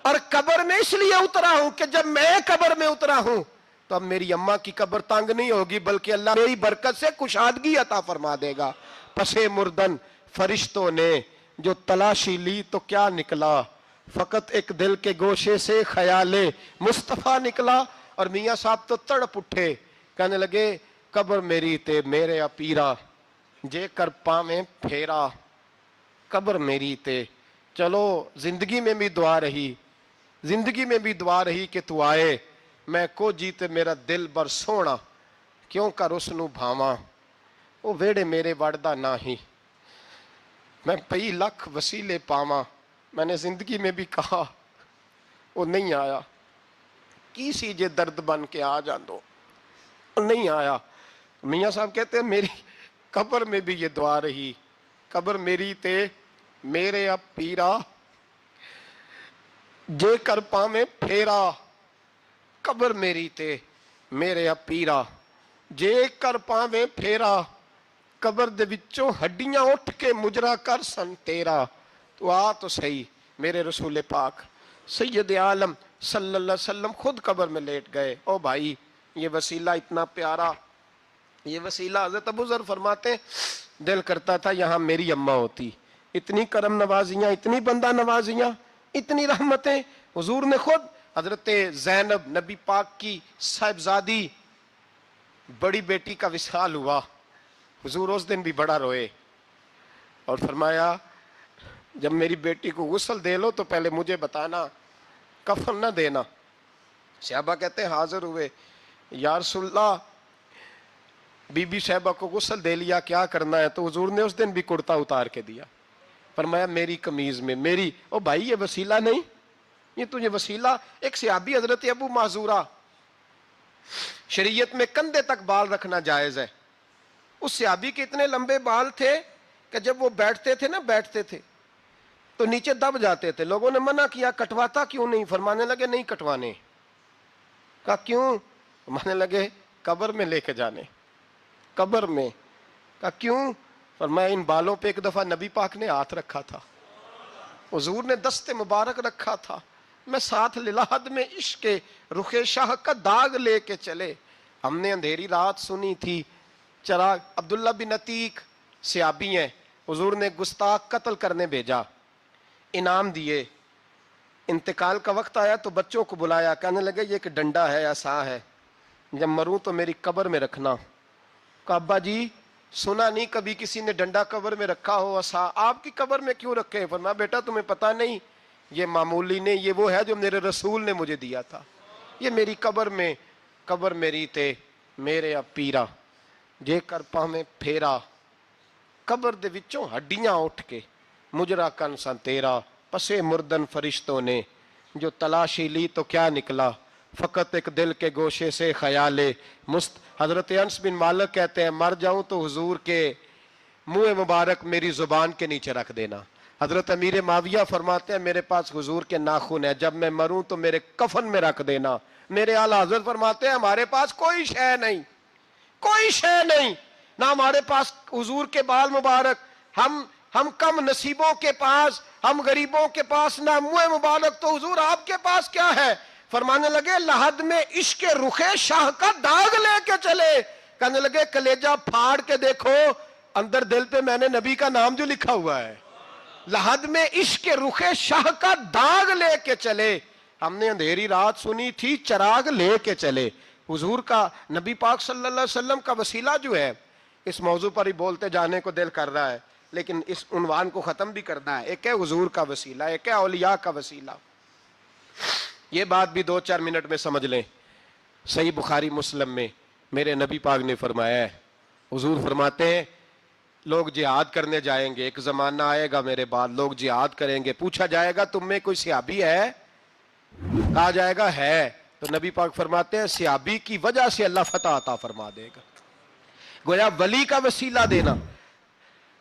اور قبر میں اس لیے اترا ہوں کہ جب میں قبر میں اترا ہوں تو اب میری اماں کی قبر تنگ نہیں ہوگی بلکہ اللہ میری برکت سے کشادگی عطا فرما دے گا. پسے مردن فرشتوں نے جو تلاشی لی تو کیا نکلا، فقط ایک دل کے گوشے سے خیال مصطفیٰ نکلا. اور میاں صاحب تو تڑپ اٹھے، کہنے لگے قبر میری تے میرے پیرا جے کر پاویں پھیرا، قبر میری تے. چلو زندگی میں بھی دعا رہی، زندگی میں بھی دعا رہی کہ تو آئے. میں کو جیتے میرا دل بر سونا کیوں کر اس نو بھاواں، وہ ویڑے میرے وڑدا نہ ہی میں پئی لکھ وسیلے پاواں. میں نے زندگی میں بھی کہا وہ نہیں آیا، کی سی جے درد بن کے آ جاندو، وہ نہیں آیا. میاں صاحب کہتے ہیں میری قبر میں بھی یہ دعا رہی، قبر میری تے میرے اب پیرا جے کر پاویں پھیرا، قبر میری تے میرے اب پیرا جے کر پاویں پھیرا، قبر دے وچوں ہڈیاں اٹھ کے مجرا کر سن تیرا. تو آ تو صحیح. میرے رسول پاک سید عالم صلی اللہ علیہ وسلم خود قبر میں لیٹ گئے. او بھائی یہ وسیلہ اتنا پیارا، یہ وسیلہ. حضرت ابو ذر فرماتے دل کرتا تھا یہاں میری اماں ہوتی. اتنی کرم نوازیاں، اتنی بندہ نوازیاں، اتنی رحمتیں. حضور نے خود حضرت زینب نبی پاک کی صاحبزادی بڑی بیٹی کا وصال ہوا، حضور اس دن بھی بڑا روئے اور فرمایا جب میری بیٹی کو غسل دے لو تو پہلے مجھے بتانا، کفن نہ دینا. صحابہ کہتے ہیں حاضر ہوئے، یا رسول اللہ بی بی صاحبہ کو غسل دے لیا کیا کرنا ہے؟ تو حضور نے اس دن بھی کرتا اتار کے دیا. فرمایا میری قمیض میں میری. او بھائی یہ وسیلہ نہیں، یہ تجھے وسیلہ. ایک صحابی حضرت ابو معذورہ، شریعت میں کندھے تک بال رکھنا جائز ہے. اس صحابی کے اتنے لمبے بال تھے کہ جب وہ بیٹھتے تھے تو نیچے دب جاتے تھے. لوگوں نے منع کیا کٹواتا کیوں نہیں؟ فرمانے لگے نہیں کٹوانے. کہا کیوں؟ فرمانے لگے قبر میں لے کے جانے، قبر میں. کہا کیوں؟ فرمایا ان بالوں پہ ایک دفعہ نبی پاک نے ہاتھ رکھا تھا، حضور نے دست مبارک رکھا تھا. میں ساتھ للہد میں عشق رخ شاہ کا داغ لے کے چلے. ہم نے اندھیری رات سنی تھی چراغ. عبداللہ بن عتیق صحابی ہیں، حضور نے گستاخ قتل کرنے بھیجا، انعام دیے. انتقال کا وقت آیا تو بچوں کو بلایا، کہنے لگے یہ ایک ڈنڈا ہے عصا ہے، جب مروں تو میری قبر میں رکھنا. کہا ابا جی سنا نہیں کبھی کسی نے ڈنڈا قبر میں رکھا ہو عصا، آپ کی قبر میں کیوں رکھے؟ فرمایا بیٹا تمہیں پتہ نہیں، یہ معمولی نہیں، یہ وہ ہے جو میرے رسول نے مجھے دیا تھا، یہ میری قبر میں، قبر میری تے میرے اب پیرا جے کر پاویں پھیرا، قبر دے وچوں ہڈیاں اٹھ کے مجرا کن سن تیرا، پسے مردن فرشتوں نے جو تلاشی لی تو کیا نکلا، فقط ایک دل کے گوشے سے خیال حضرت انس بن مالک کہتے ہیں مر جاؤں تو حضور کے منہ مبارک میری زبان کے نیچے رکھ دینا۔ حضرت امیر معاویہ فرماتے ہیں میرے پاس حضور کے ناخن ہے، جب میں مروں تو میرے کفن میں رکھ دینا۔ میرے اعلیٰ حضرت فرماتے ہیں ہمارے پاس کوئی شے نہیں، کوئی شے نہیں، نہ ہمارے پاس حضور کے بال مبارک، ہم کم نصیبوں کے پاس، ہم غریبوں کے پاس نہ منہ مبارک، تو حضور آپ کے پاس کیا ہے؟ فرمانے لگے لحد میں عشق رخ شاہ کا داغ لے کے چلے، کہنے لگے کلیجہ پھاڑ کے دیکھو اندر دل پہ میں نے نبی کا نام جو لکھا ہوا ہے، لحد میں عشق رخ شاہ کا داغ لے کے چلے، ہم نے اندھیری رات سنی تھی چراغ لے کے چلے۔ حضور کا، نبی پاک صلی اللہ علیہ وسلم کا وسیلہ جو ہے، اس موضوع پر ہی بولتے جانے کو دل کر رہا ہے لیکن اس عنوان کو ختم بھی کرنا ہے۔ ایک ہے حضور کا وسیلہ، ایک ہے اولیاء کا وسیلہ۔ یہ بات بھی 2-4 منٹ میں سمجھ لیں۔ صحیح بخاری مسلم میں میرے نبی پاک نے فرمایا ہے، حضور فرماتے ہیں لوگ جہاد کرنے جائیں گے، ایک زمانہ آئے گا میرے بعد لوگ جہاد کریں گے، پوچھا جائے گا تم میں کوئی صحابی ہے؟ کہا جائے گا ہے، تو نبی پاک فرماتے ہیں صحابی کی وجہ سے اللہ فتح عطا فرما دے گا۔ گویا ولی کا وسیلہ دینا۔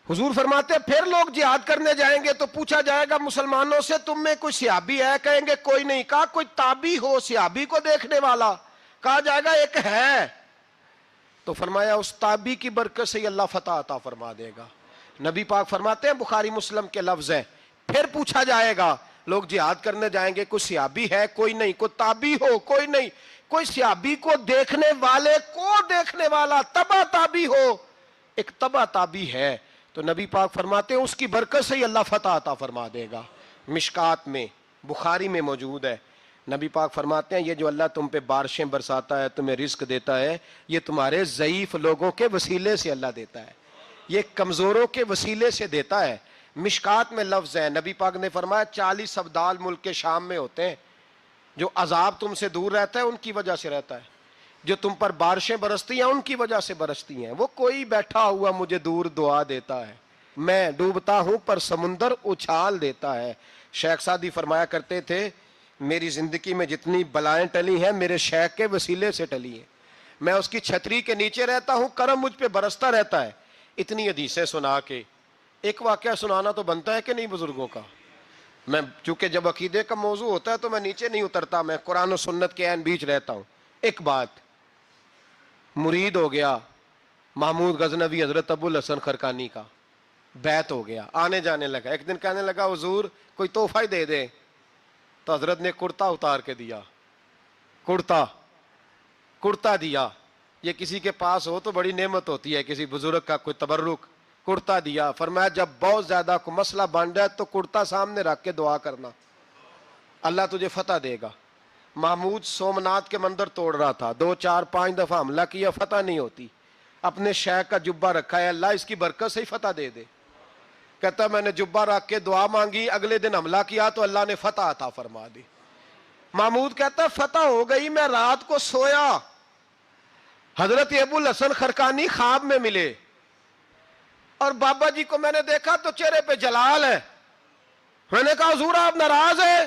حضور فرماتے ہیں پھر لوگ جہاد کرنے جائیں گے تو پوچھا جائے گا مسلمانوں سے تم میں کوئی صحابی ہے؟ کہیں گے کوئی نہیں۔ کہا کوئی تابعی ہو صحابی کو دیکھنے والا؟ کہا جائے گا ایک ہے۔ تو فرمایا اس تابعی کی برکت سے ہی اللہ فتح عطا فرما دے گا۔ نبی پاک فرماتے ہیں بخاری مسلم کے لفظ ہے، پھر پوچھا جائے گا لوگ جہاد کرنے جائیں گے کوئی صحابی ہے؟ کوئی نہیں۔ کوئی تابعی ہو؟ کوئی نہیں۔ کوئی صحابی کو دیکھنے والے کو دیکھنے والا تبع تابعی ہو؟ ایک تبع تابعی ہے، تو نبی پاک فرماتے ہیں اس کی برکت سے ہی اللہ فتح عطا فرما دے گا۔ مشکات میں، بخاری میں موجود ہے، نبی پاک فرماتے ہیں یہ جو اللہ تم پہ بارشیں برساتا ہے، تمہیں رزق دیتا ہے، یہ تمہارے ضعیف لوگوں کے وسیلے سے اللہ دیتا ہے، یہ کمزوروں کے وسیلے سے دیتا ہے۔ مشکات میں لفظ ہے، نبی پاک نے فرمایا 40 ابدال ملک کے شام میں ہوتے ہیں، جو عذاب تم سے دور رہتا ہے ان کی وجہ سے رہتا ہے، جو تم پر بارشیں برستی ہیں ان کی وجہ سے برستی ہیں۔ وہ کوئی بیٹھا ہوا مجھے دور دعا دیتا ہے، میں ڈوبتا ہوں پر سمندر اچھال دیتا ہے۔ شیخ سعدی فرمایا کرتے تھے میری زندگی میں جتنی بلائیں ٹلی ہیں میرے شیخ کے وسیلے سے ٹلی ہیں، میں اس کی چھتری کے نیچے رہتا ہوں، کرم مجھ پہ برستا رہتا ہے۔ اتنی حدیثیں سنا کے ایک واقعہ سنانا تو بنتا ہے کہ نہیں بزرگوں کا؟ میں چونکہ جب عقیدے کا موضوع ہوتا ہے تو میں نیچے نہیں اترتا، میں قرآن و سنت کے عین بیچ رہتا ہوں۔ ایک بات، مرید ہو گیا محمود غزنوی حضرت ابو الحسن خرقانی کا، بیعت ہو گیا، آنے جانے لگا۔ ایک دن کہنے لگا حضور کوئی تحفہ ہی دے دے، تو حضرت نے کرتا اتار کے دیا، کرتا دیا۔ یہ کسی کے پاس ہو تو بڑی نعمت ہوتی ہے، کسی بزرگ کا کوئی تبرک، کرتا دیا۔ فرمایا جب بہت زیادہ کوئی مسئلہ بن جائے تو کرتا سامنے رکھ کے دعا کرنا، اللہ تجھے فتح دے گا۔ محمود سومنات کے مندر توڑ رہا تھا، 2-4-5 دفعہ حملہ کیا، فتح نہیں ہوتی، اپنے شیخ کا جبہ رکھا ہے، اللہ اس کی برکت سے ہی فتح دے دے۔ کہتا میں نے جبہ رکھ کے دعا مانگی، اگلے دن حملہ کیا تو اللہ نے فتح عطا فرما دی۔ محمود کہتا فتح ہو گئی، میں رات کو سویا، حضرت ابو الحسن خرقانی خواب میں ملے، اور بابا جی کو میں نے دیکھا تو چہرے پہ جلال ہے۔ میں نے کہا حضور آپ ناراض ہیں؟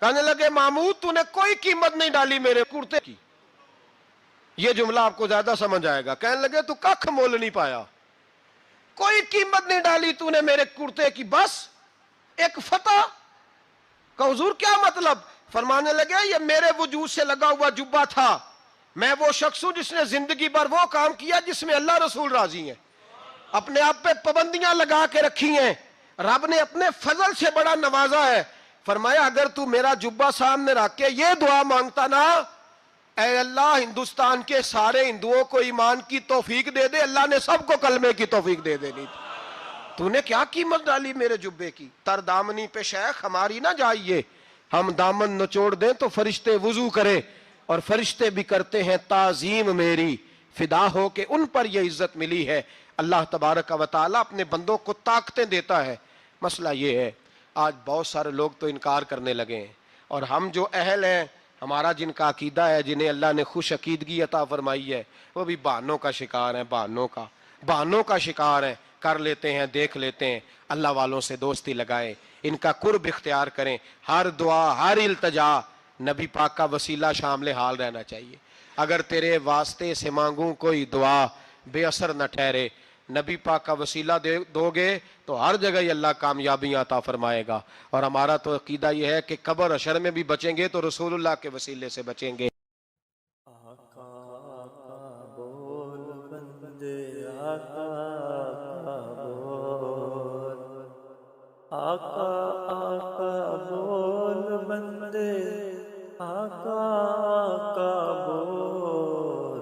کہنے لگے محمود تو نے کوئی قیمت نہیں ڈالی میرے کرتے کی۔ یہ جملہ آپ کو زیادہ سمجھ آئے گا۔ کہنے لگے تو ککھ مول نہیں پایا، کوئی قیمت نہیں ڈالی تو نے میرے کرتے کی، بس ایک فتح۔ کہ حضور کیا مطلب؟ فرمانے لگے یہ میرے وجود سے لگا ہوا جبہ تھا، میں وہ شخص ہوں جس نے زندگی بھر وہ کام کیا جس میں اللہ رسول راضی ہیں، اپنے آپ پہ پابندیاں لگا کے رکھی ہیں، رب نے اپنے فضل سے بڑا نوازا ہے۔ فرمایا اگر تو میرا جبہ سامنے رکھ کے یہ دعا مانگتا نا، اے اللہ ہندوستان کے سارے ہندوؤں کو ایمان کی توفیق دے دے، اللہ نے سب کو کلمے کی توفیق دے دینی تھی۔ تو نے کیا قیمت ڈالی میرے جبے کی؟ تر دامنی پہ شیخ ہماری نہ جائیے، ہم دامن نچوڑ دیں تو فرشتے وضو کرے، اور فرشتے بھی کرتے ہیں تعظیم میری، فدا ہو کہ ان پر یہ عزت ملی ہے۔ اللہ تبارک و تعالیٰ اپنے بندوں کو طاقتیں دیتا ہے۔ مسئلہ یہ ہے آج بہت سارے لوگ تو انکار کرنے لگے ہیں، اور ہم جو اہل ہیں، ہمارا جن کا عقیدہ ہے، جنہیں اللہ نے خوش عقیدگی عطا فرمائی ہے، وہ بھی بہانوں کا شکار ہیں، بہانوں کا شکار ہیں، کر لیتے ہیں، دیکھ لیتے ہیں۔ اللہ والوں سے دوستی لگائیں، ان کا قرب اختیار کریں، ہر دعا، ہر التجا نبی پاک کا وسیلہ شامل حال رہنا چاہیے۔ اگر تیرے واسطے سے مانگوں کوئی دعا بے اثر نہ ٹھہرے، نبی پاک کا وسیلہ دو گے تو ہر جگہ ہی اللہ کامیابیاں عطا فرمائے گا۔ اور ہمارا تو عقیدہ یہ ہے کہ قبر حشر میں بھی بچیں گے تو رسول اللہ کے وسیلے سے بچیں گے۔ آقا آقا بول بندے، آقا آقا بول، آقا آقا بول بندے، آقا آقا بول،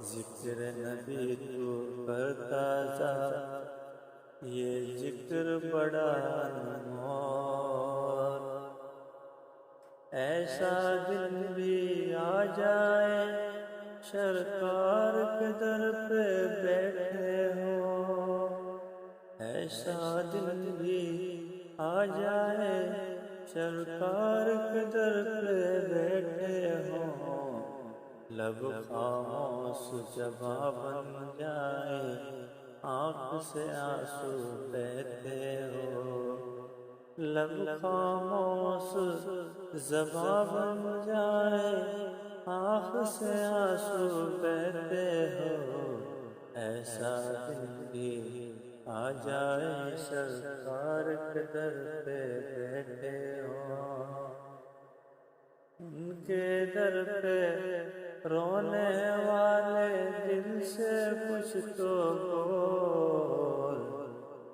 ذکر نبی تو کرتا جا، یہ ذکر بڑا انمول، ایسا دن بھی آ جائے سرکار کے در پہ بیٹھے ہو، ایسا دن بھی آ جائے سرکار کے در پہ بیٹھے ہو، لب خاموش زباں بن جائے، آنکھ سے آنسو بہتے ہو، لب خاموش زباں بن جائے، آنکھ سے آنسو بہتے ہو، ایسا دن بھی آ جائے سرکار کے در پہ بیٹھے ہو، ان کے در پہ رونے والے دل سے کچھ تو بول،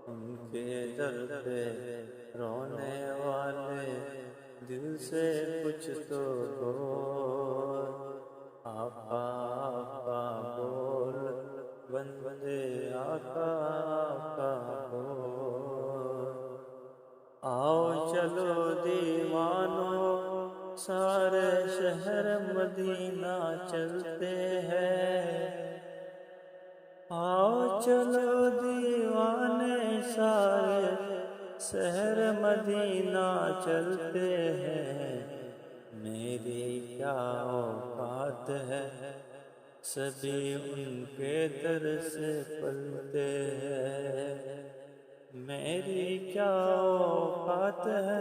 ان کے در پہ رونے والے دل سے کچھ تو بول، آقا آقا بول بندے، آقا آقا بول، آؤ چلو دیوانوں سارے شہر مدینہ چلتے ہیں، آؤ چلو دیوانے سارے شہر مدینہ چلتے ہیں، میری کیا اوقات ہے سبھی ان کے در سے پلتے ہیں، میری کیا اوقات ہے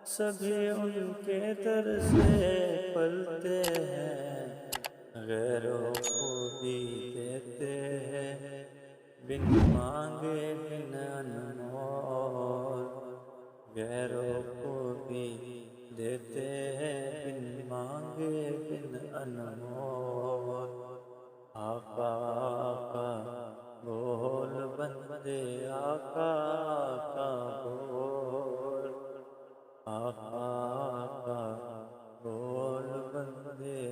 سبھی ان کے در سے پلتے ہیں، غیروں کو بھی دیتے ہیں بن مانگے بن انمول، غیروں کو بھی دیتے ہیں بن مانگے بن انمول، آقا آقا بول بندے، آقا آقا بول، آقا آقا بول بندے،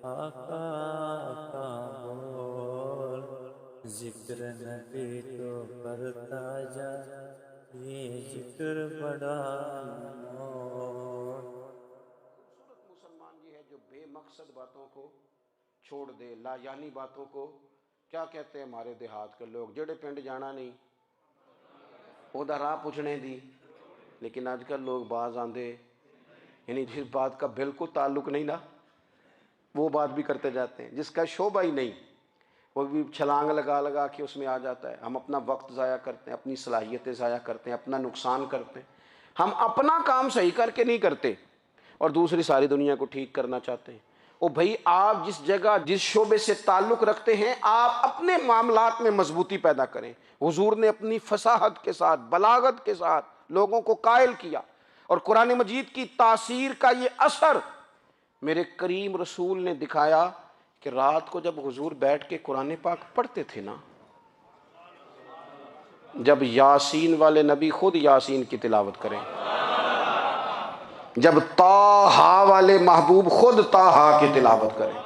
آقا آقا بول، ذکر نبی تو کرتا جا، یہ ذکر بڑا انمول۔ خوبصورت مسلمان یہ ہے جو بے مقصد باتوں کو چھوڑ دے، لا یعنی باتوں کو کیا کہتے ہیں ہمارے دیہات کے لوگ، جڑے پنڈ جانا نہیں وہ دا راہ پوچھنے دی، لیکن آج کل لوگ باز آندے یعنی جس بات کا بالکل تعلق نہیں نا وہ بات بھی کرتے جاتے ہیں، جس کا شعبہ ہی نہیں وہ بھی چھلانگ لگا لگا کے اس میں آ جاتا ہے۔ ہم اپنا وقت ضائع کرتے ہیں، اپنی صلاحیتیں ضائع کرتے ہیں، اپنا نقصان کرتے ہیں، ہم اپنا کام صحیح کر کے نہیں کرتے اور دوسری ساری دنیا کو ٹھیک کرنا چاہتے ہیں۔ او بھائی آپ جس جگہ جس شعبے سے تعلق رکھتے ہیں آپ اپنے معاملات میں مضبوطی پیدا کریں۔ حضور نے اپنی فصاحت کے ساتھ، بلاغت کے ساتھ لوگوں کو قائل کیا، اور قرآن مجید کی تاثیر کا یہ اثر میرے کریم رسول نے دکھایا کہ رات کو جب حضور بیٹھ کے قرآن پاک پڑھتے تھے نا، جب یاسین والے نبی خود یاسین کی تلاوت کریں، جب طٰہٰ والے محبوب خود طٰہٰ کی تلاوت کریں،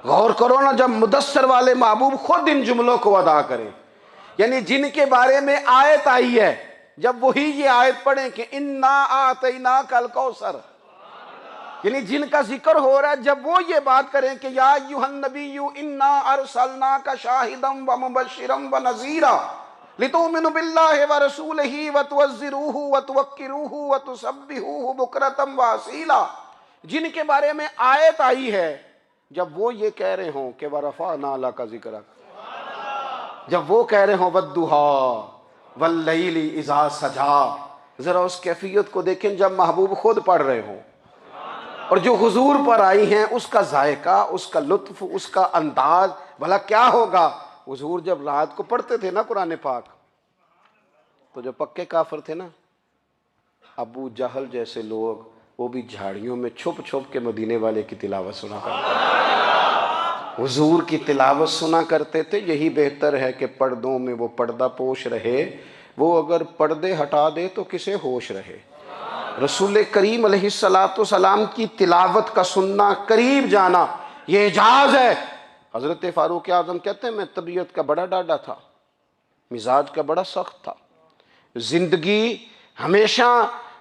غور کرو نا، جب مدثر والے محبوب خود ان جملوں کو ادا کریں، یعنی جن کے بارے میں آیت آئی ہے جب وہی یہ آیت پڑھیں کہ اِنَّا أَعْطَيْنَاكَ الْكَوْثَرَ، یعنی جن کا ذکر ہو رہا ہے، جب وہ یہ بات کریں کہ یا ایھا النبی انا ارسلناک شاہدا ومبشرا ونذیرا لتؤمنوا باللہ ورسولہ وتعزروہ وتوقروہ وتسبحوہ بکرۃ واصیلا، جن کے بارے میں آیت آئی ہے، جب وہ یہ کہہ رہے ہوں کہ ورفعنا لک ذکرک، جب وہ کہہ رہے ہوں والضحیٰ واللیل اذا سجا، ذرا اس کیفیت کو دیکھیں جب محبوب خود پڑھ رہے ہوں، اور جو حضور پر آئی ہیں اس کا ذائقہ، اس کا لطف، اس کا انداز بھلا کیا ہوگا۔ حضور جب رات کو پڑھتے تھے نا قرآن پاک، تو جو پکے کافر تھے نا، ابو جہل جیسے لوگ، وہ بھی جھاڑیوں میں چھپ چھپ کے مدینے والے کی تلاوت سنا کرتے تھے، حضور کی تلاوت سنا کرتے تھے۔ یہی بہتر ہے کہ پردوں میں وہ پردہ پوش رہے، وہ اگر پردے ہٹا دے تو کسے ہوش رہے۔ رسول کریم علیہ السلام کی تلاوت کا سننا، قریب جانا، یہ اعجاز ہے۔ حضرت فاروق اعظم کہتے ہیں میں طبیعت کا بڑا ڈاڈا تھا، مزاج کا بڑا سخت تھا، زندگی ہمیشہ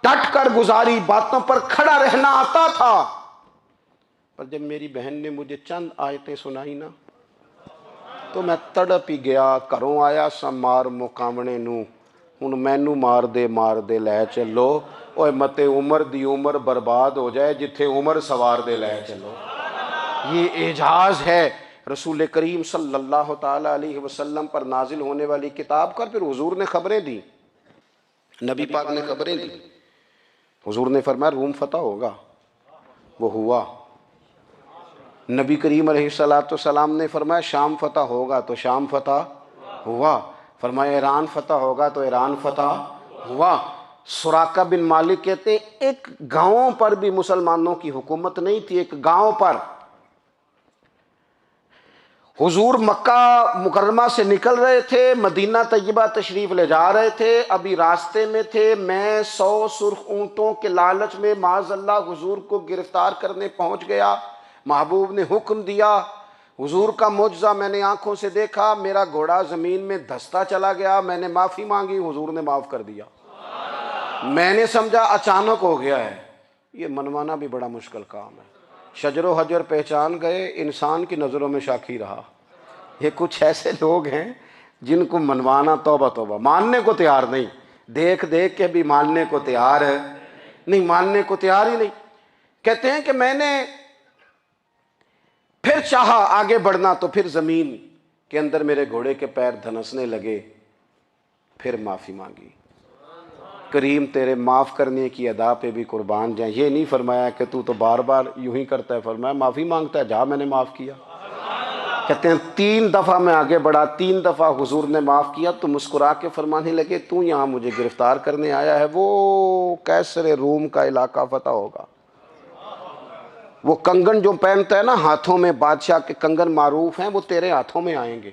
ڈٹ کر گزاری، باتوں پر کھڑا رہنا آتا تھا، پر جب میری بہن نے مجھے چند آیتیں سنائی نا تو میں تڑپ ہی گیا۔ گھروں آیا سا مار مقامنے نو، ہن مینو مار دے لے چلو، اوے متے عمر دی عمر برباد ہو جائے، جتھے عمر سوار دے لے چلو۔ یہ اعجاز ہے رسول کریم صلی اللہ تعالی علیہ وسلم پر نازل ہونے والی کتاب کا۔ پھر حضور نے خبریں دی، نبی پاک نے خبریں دی۔ حضور نے فرمایا روم فتح ہوگا، وہ ہوا۔ نبی کریم علیہ السلام نے فرمایا شام فتح ہوگا، تو شام فتح ہوا۔ فرمایا ایران فتح ہوگا، تو ایران فتح ہوا۔ سراقہ بن مالک کہتے ہیں ایک گاؤں پر بھی مسلمانوں کی حکومت نہیں تھی، ایک گاؤں پر۔ حضور مکہ مکرمہ سے نکل رہے تھے، مدینہ طیبہ تشریف لے جا رہے تھے، ابھی راستے میں تھے، میں 100 سرخ اونٹوں کے لالچ میں معاذ اللہ حضور کو گرفتار کرنے پہنچ گیا۔ محبوب نے حکم دیا، حضور کا معجزہ میں نے آنکھوں سے دیکھا، میرا گھوڑا زمین میں دھستا چلا گیا، میں نے معافی مانگی، حضور نے معاف کر دیا۔ میں نے سمجھا اچانک ہو گیا ہے۔ یہ منوانا بھی بڑا مشکل کام ہے۔ شجر و حجر پہچان گئے، انسان کی نظروں میں شاکی رہا۔ یہ کچھ ایسے لوگ ہیں جن کو منوانا توبہ توبہ، ماننے کو تیار نہیں، دیکھ دیکھ کے بھی ماننے کو تیار ہے نہیں، ماننے کو تیار ہی نہیں۔ کہتے ہیں کہ میں نے پھر چاہا آگے بڑھنا، تو پھر زمین کے اندر میرے گھوڑے کے پیر دھنسنے لگے، پھر معافی مانگی۔ کریم تیرے معاف کرنے کی ادا پہ بھی قربان جائیں۔ یہ نہیں فرمایا کہ تو بار بار یوں ہی کرتا ہے، فرمایا معافی مانگتا ہے جا، میں نے معاف کیا۔ کہتے ہیں 3 دفعہ میں آگے بڑھا، 3 دفعہ حضور نے معاف کیا، تو مسکرا کے فرمانے لگے تو یہاں مجھے گرفتار کرنے آیا ہے، وہ کیسر روم کا علاقہ فتح ہوگا۔ وہ کنگن جو پہنتا ہے نا ہاتھوں میں، بادشاہ کے کنگن معروف ہیں، وہ تیرے ہاتھوں میں آئیں گے۔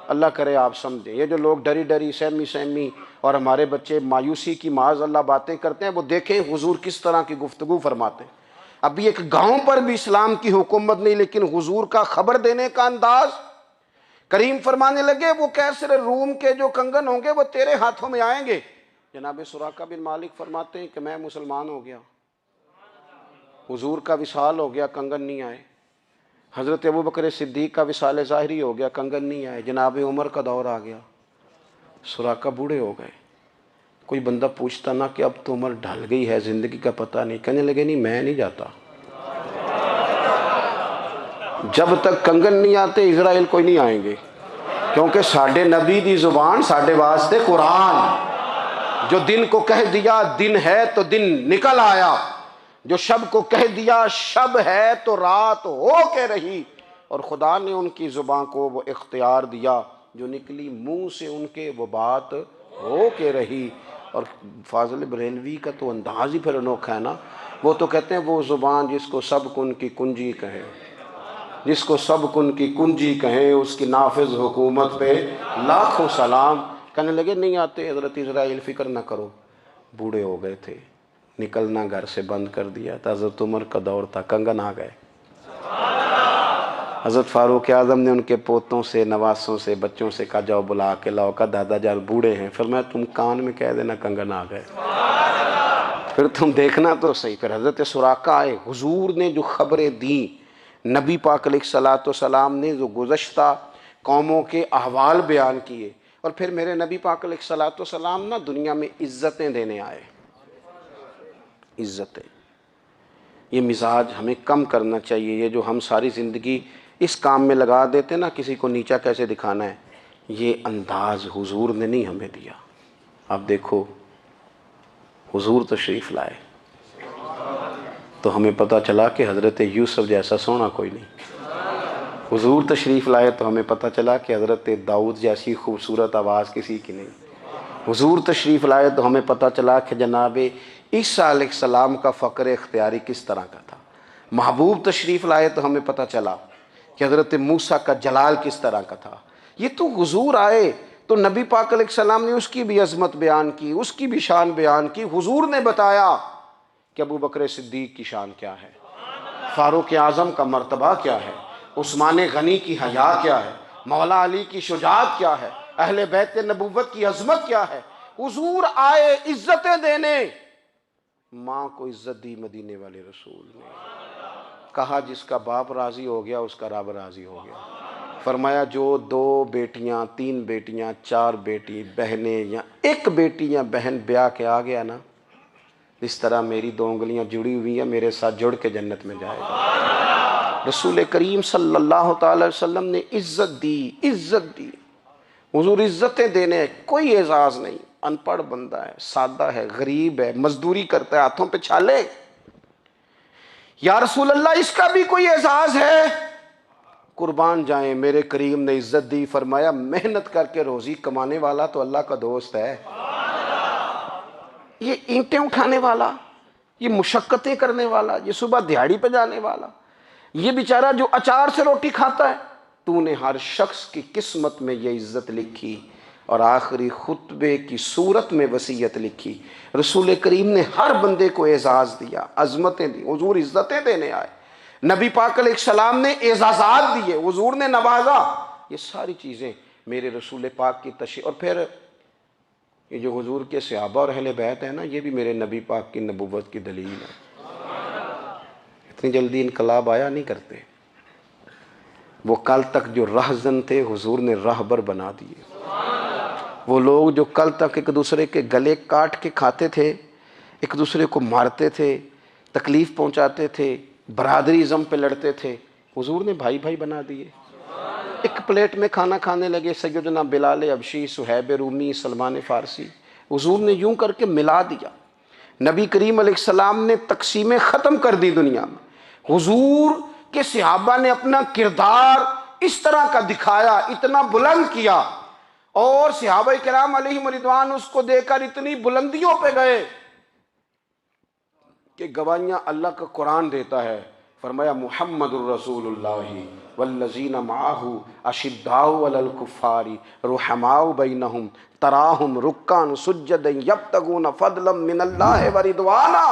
اللہ کرے آپ سمجھیں، یہ جو لوگ ڈری ڈری سہمی اور ہمارے بچے مایوسی کی معاذ اللہ باتیں کرتے ہیں، وہ دیکھیں حضور کس طرح کی گفتگو فرماتے ہیں۔ ابھی ایک گاؤں پر بھی اسلام کی حکومت نہیں، لیکن حضور کا خبر دینے کا انداز۔ کریم فرمانے لگے وہ کیسر روم کے جو کنگن ہوں گے وہ تیرے ہاتھوں میں آئیں گے۔ جناب سراقہ بن مالک فرماتے ہیں کہ میں مسلمان ہو گیا، حضور کا وصال ہو گیا، کنگن نہیں آئے۔ حضرت ابوبکر صدیق کا وصال ظاہری ہو گیا، کنگن نہیں آئے۔ جناب عمر کا دور آ گیا، سراقہ بوڑھے ہو گئے۔ کوئی بندہ پوچھتا نا کہ اب تو عمر ڈھل گئی ہے، زندگی کا پتہ نہیں، کہنے لگے نہیں میں نہیں جاتا، جب تک کنگن نہیں آتے اسرائیل کوئی نہیں آئیں گے، کیونکہ ساڈے نبی دی زبان ساڈے واسطے قرآن۔ جو دن کو کہہ دیا دن ہے تو دن نکل آیا، جو شب کو کہہ دیا شب ہے تو رات ہو کے رہی، اور خدا نے ان کی زبان کو وہ اختیار دیا، جو نکلی منہ سے ان کے وہ بات ہو کے رہی۔ اور فاضل بریلوی کا تو انداز ہی پھر انوکھا ہے نا، وہ تو کہتے ہیں وہ زبان جس کو سب کن کی کنجی کہیں، جس کو سب کن کی کنجی کہیں، اس کی نافذ حکومت پہ لاکھوں سلام۔ کہنے لگے نہیں آتے حضرت اسرائیل، فکر نہ کرو، بوڑھے ہو گئے تھے، نکلنا گھر سے بند کر دیا تھا، حضرت عمر کا دور تھا، کنگن آ گئے۔ حضرت فاروق اعظم نے ان کے پوتوں سے، نواسوں سے، بچوں سے کہا جاؤ بلا کے لاؤ، کا دادا جان بوڑھے ہیں، فرمایا تم کان میں کہہ دینا کنگن آ گئے۔ پھر تم دیکھنا تو صحیح. پھر حضرت سراقہ آئے, حضور نے جو خبریں دیں, نبی پاک علیہ الصلوۃ والسلام نے جو گزشتہ قوموں کے احوال بیان کیے, اور پھر میرے نبی پاک علیہ الصلوۃ والسلام نا دنیا میں عزتیں دینے آئے. عزتیں, یہ مزاج ہمیں کم کرنا چاہیے. یہ جو ہم ساری زندگی اس کام میں لگا دیتے نا, کسی کو نیچا کیسے دکھانا ہے, یہ انداز حضور نے نہیں ہمیں دیا. آپ دیکھو, حضور تشریف لائے تو ہمیں پتہ چلا کہ حضرت یوسف جیسا سونا کوئی نہیں. حضور تشریف لائے تو ہمیں پتہ چلا کہ حضرت داؤد جیسی خوبصورت آواز کسی کی نہیں. حضور تشریف لائے تو ہمیں پتہ چلا کہ جناب عیسیٰ علیہ السلام کا فقر اختیاری کس طرح کا تھا. محبوب تشریف لائے تو ہمیں پتہ چلا کہ حضرت موسیٰ کا جلال کس طرح کا تھا. یہ تو حضور آئے تو نبی پاک علیہ السلام نے اس کی بھی عظمت بیان کی, اس کی بھی شان بیان کی. حضور نے بتایا کہ ابو بکر صدیق کی شان کیا ہے, فاروق اعظم کا مرتبہ کیا ہے, عثمان غنی کی حیا کیا ہے, مولا علی کی شجاعت کیا ہے, اہل بیت نبوت کی عظمت کیا ہے. حضور آئے عزتیں دینے. ماں کو عزت دی مدینے والے رسول نے. کہا جس کا باپ راضی ہو گیا اس کا رب راضی ہو گیا. فرمایا جو 2 بیٹیاں 3 بیٹیاں 4 بیٹی بہنیں یا 1 بیٹی یا بہن بیاہ کے آ گیا نا, اس طرح میری 2 انگلیاں جڑی ہوئی ہیں, میرے ساتھ جڑ کے جنت میں جائے گا. رسول کریم صلی اللہ تعالی وسلم نے عزت دی, عزت دی. حضور عزتیں دینے, کوئی اعزاز نہیں. ان پڑھ بندہ ہے, سادہ ہے, غریب ہے, مزدوری کرتا ہے, ہاتھوں پہ چھالے. یا رسول اللہ اس کا بھی کوئی اعزاز ہے؟ قربان جائیں, میرے کریم نے عزت دی. فرمایا محنت کر کے روزی کمانے والا تو اللہ کا دوست ہے. یہ اینٹیں اٹھانے والا, یہ مشقتیں کرنے والا, یہ صبح دیہڑی پہ جانے والا, یہ بیچارہ جو اچار سے روٹی کھاتا ہے, تو نے ہر شخص کی قسمت میں یہ عزت لکھی اور آخری خطبے کی صورت میں وصیت لکھی. رسول کریم نے ہر بندے کو اعزاز دیا, عظمتیں دی. حضور عزتیں دینے آئے. نبی پاک علیہ السلام نے اعزازات دیے, حضور نے نوازا. یہ ساری چیزیں میرے رسول پاک کی تشریف. اور پھر یہ جو حضور کے صحابہ اور اہل بیت ہیں نا, یہ بھی میرے نبی پاک کی نبوت کی دلیل ہے. اتنی جلدی انقلاب آیا نہیں کرتے. وہ کل تک جو رہزن تھے حضور نے راہبر بنا دیے. وہ لوگ جو کل تک ایک دوسرے کے گلے کاٹ کے کھاتے تھے, ایک دوسرے کو مارتے تھے, تکلیف پہنچاتے تھے, برادری ازم پہ لڑتے تھے, حضور نے بھائی بھائی بنا دیے. ایک پلیٹ میں کھانا کھانے لگے, سیدنا بلال حبشی, صہیب رومی, سلمان فارسی. حضور نے یوں کر کے ملا دیا. نبی کریم علیہ السلام نے تقسیمیں ختم کر دی دنیا میں. حضور کے صحابہ نے اپنا کردار اس طرح کا دکھایا, اتنا بلند کیا, اور صحابہ کرام علیہم رضوان اس کو دیکھ کر اتنی بلندیوں پہ گئے کہ گواہیاں اللہ کا قرآن دیتا ہے. فرمایا محمد الرسول اللہ والذین معہ اشداء علی الکفار رحماء بینہم تراہم رکعا سجدا یبتغون فضلا من اللہ ورضوانا.